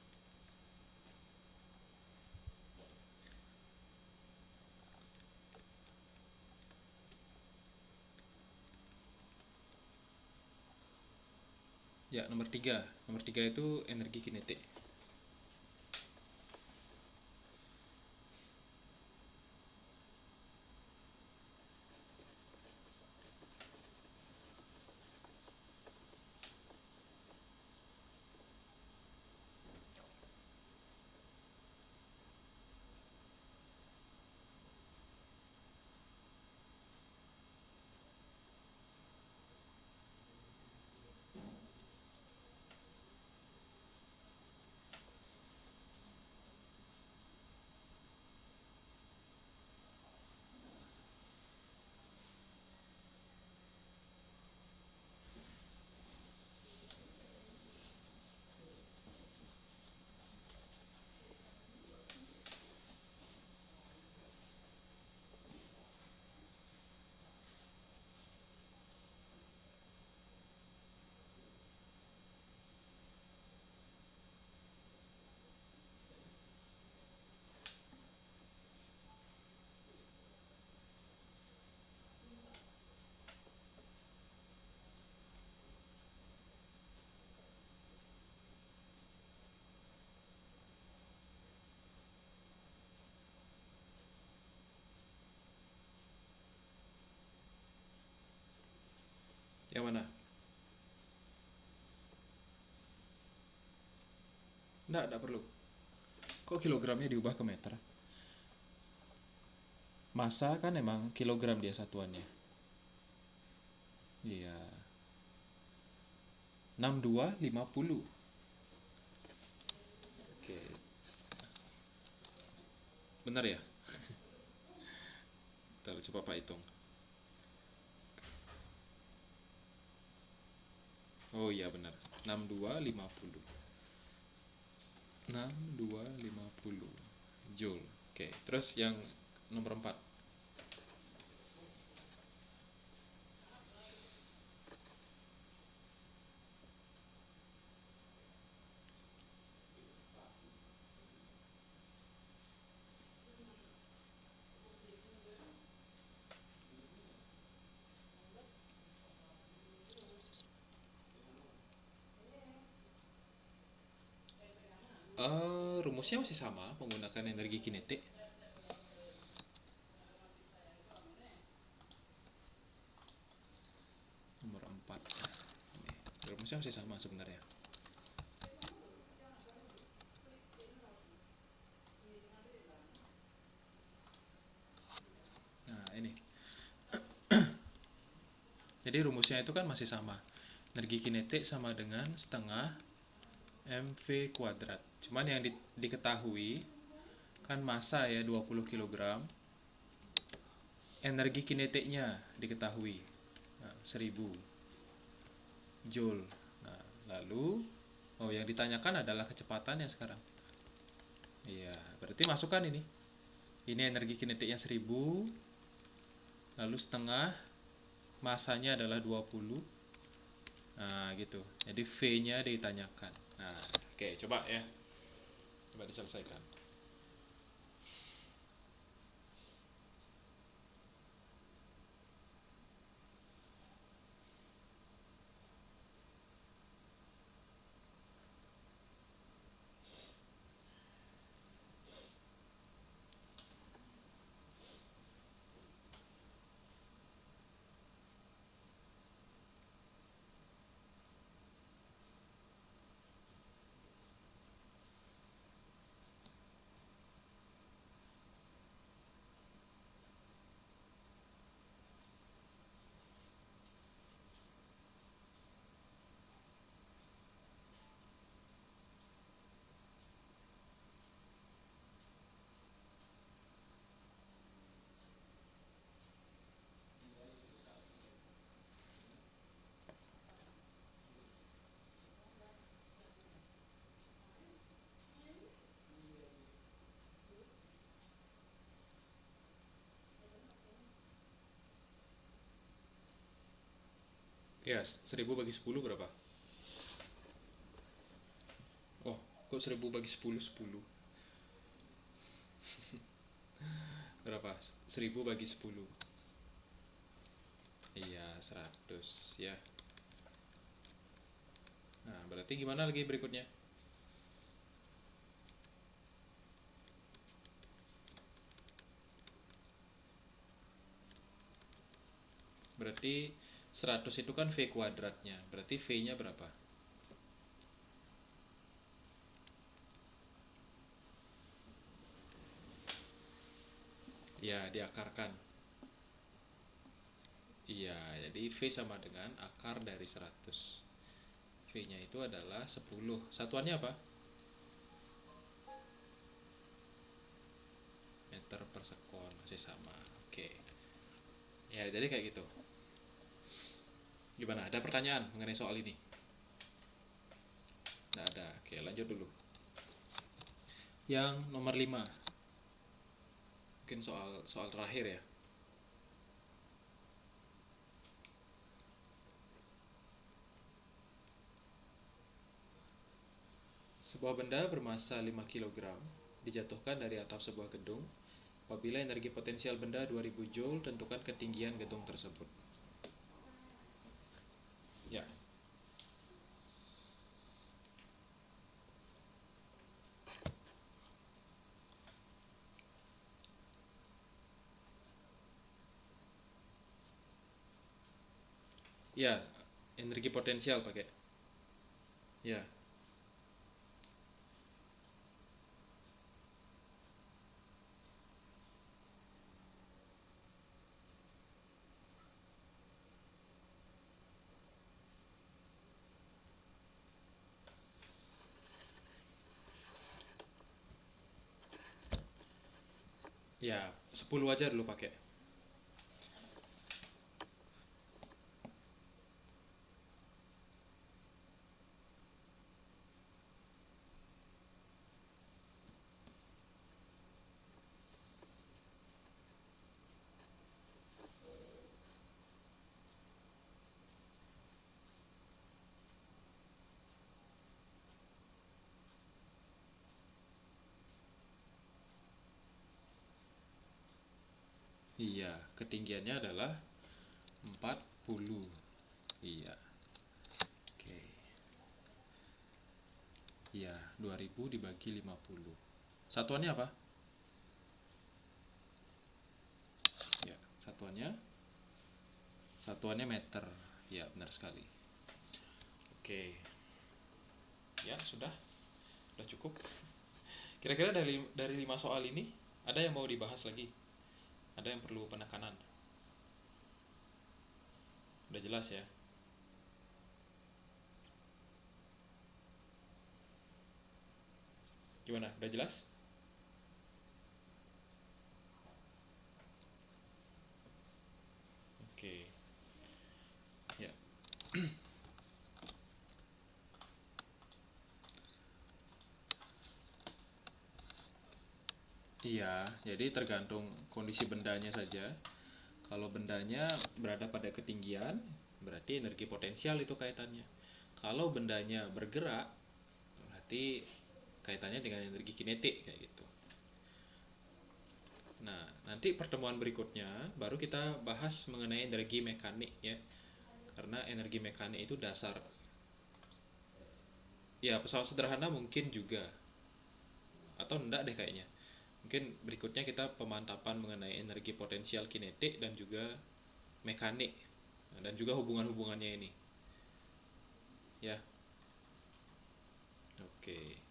Ya, nomor 3. Nomor 3 itu energi kinetik. Yang mana? Enggak perlu. Kok kilogramnya diubah ke meter? Massa kan emang kilogram dia satuannya. Iya. 6250. Oke. Benar ya? Ntar coba Pak hitung. Oh iya benar. 6250. 6250 Joule. Oke, terus yang nomor 4. Rumusnya masih sama, menggunakan energi kinetik. Nomor 4. Ini, rumusnya masih sama sebenarnya. Nah, ini. Jadi rumusnya itu kan masih sama. Energi kinetik sama dengan setengah mv kuadrat. Cuman yang diketahui kan massa ya 20 kg. Energi kinetiknya diketahui. Nah, 1000 Joule. Nah, lalu yang ditanyakan adalah kecepatannya sekarang. Iya, berarti masukkan ini. Ini energi kinetiknya 1000, lalu setengah masanya adalah 20. Nah, gitu. Jadi V-nya ditanyakan. Nah, oke, coba ya. Coba diselesaikan. Ya, 1000 bagi 10 berapa? Oh, kok 1000 bagi 10 10? Berapa? 1000 bagi 10. Iya, 100 ya. Nah, berarti gimana lagi berikutnya? Berarti 100 itu kan V kuadratnya. Berarti V-nya berapa? Ya, diakarkan. Iya, jadi V sama dengan akar dari 100. V-nya itu adalah 10. Satuannya apa? Meter per sekon, masih sama. Oke. Ya, jadi kayak gitu. Gimana? Ada pertanyaan mengenai soal ini? Nggak ada. Oke, lanjut dulu. Yang nomor 5. Mungkin soal terakhir ya. Sebuah benda bermassa 5 kg dijatuhkan dari atap sebuah gedung. Apabila energi potensial benda 2000 Joule, tentukan ketinggian gedung tersebut. Ya. Ya, energi potensial pakai. Ya. Ya, 10 aja dulu pakai. Iya, ketinggiannya adalah 40. Iya. Oke. Iya, 2000 dibagi 50. Satuannya apa? Ya, satuannya meter. Ya, benar sekali. Oke. Ya, sudah cukup. Kira-kira dari 5 soal ini ada yang mau dibahas lagi? Ada yang perlu penekanan? Udah jelas ya? Gimana? Udah jelas? Oke. Ya. Iya, jadi tergantung kondisi bendanya saja. Kalau bendanya berada pada ketinggian, berarti energi potensial itu kaitannya. Kalau bendanya bergerak, berarti kaitannya dengan energi kinetik kayak gitu. Nah, nanti pertemuan berikutnya baru kita bahas mengenai energi mekanik ya. Karena energi mekanik itu dasar. Ya, pesawat sederhana mungkin juga. Atau enggak deh kayaknya. Mungkin berikutnya kita pemantapan mengenai energi potensial kinetik dan juga mekanik. Dan juga hubungan-hubungannya ini. Ya, oke.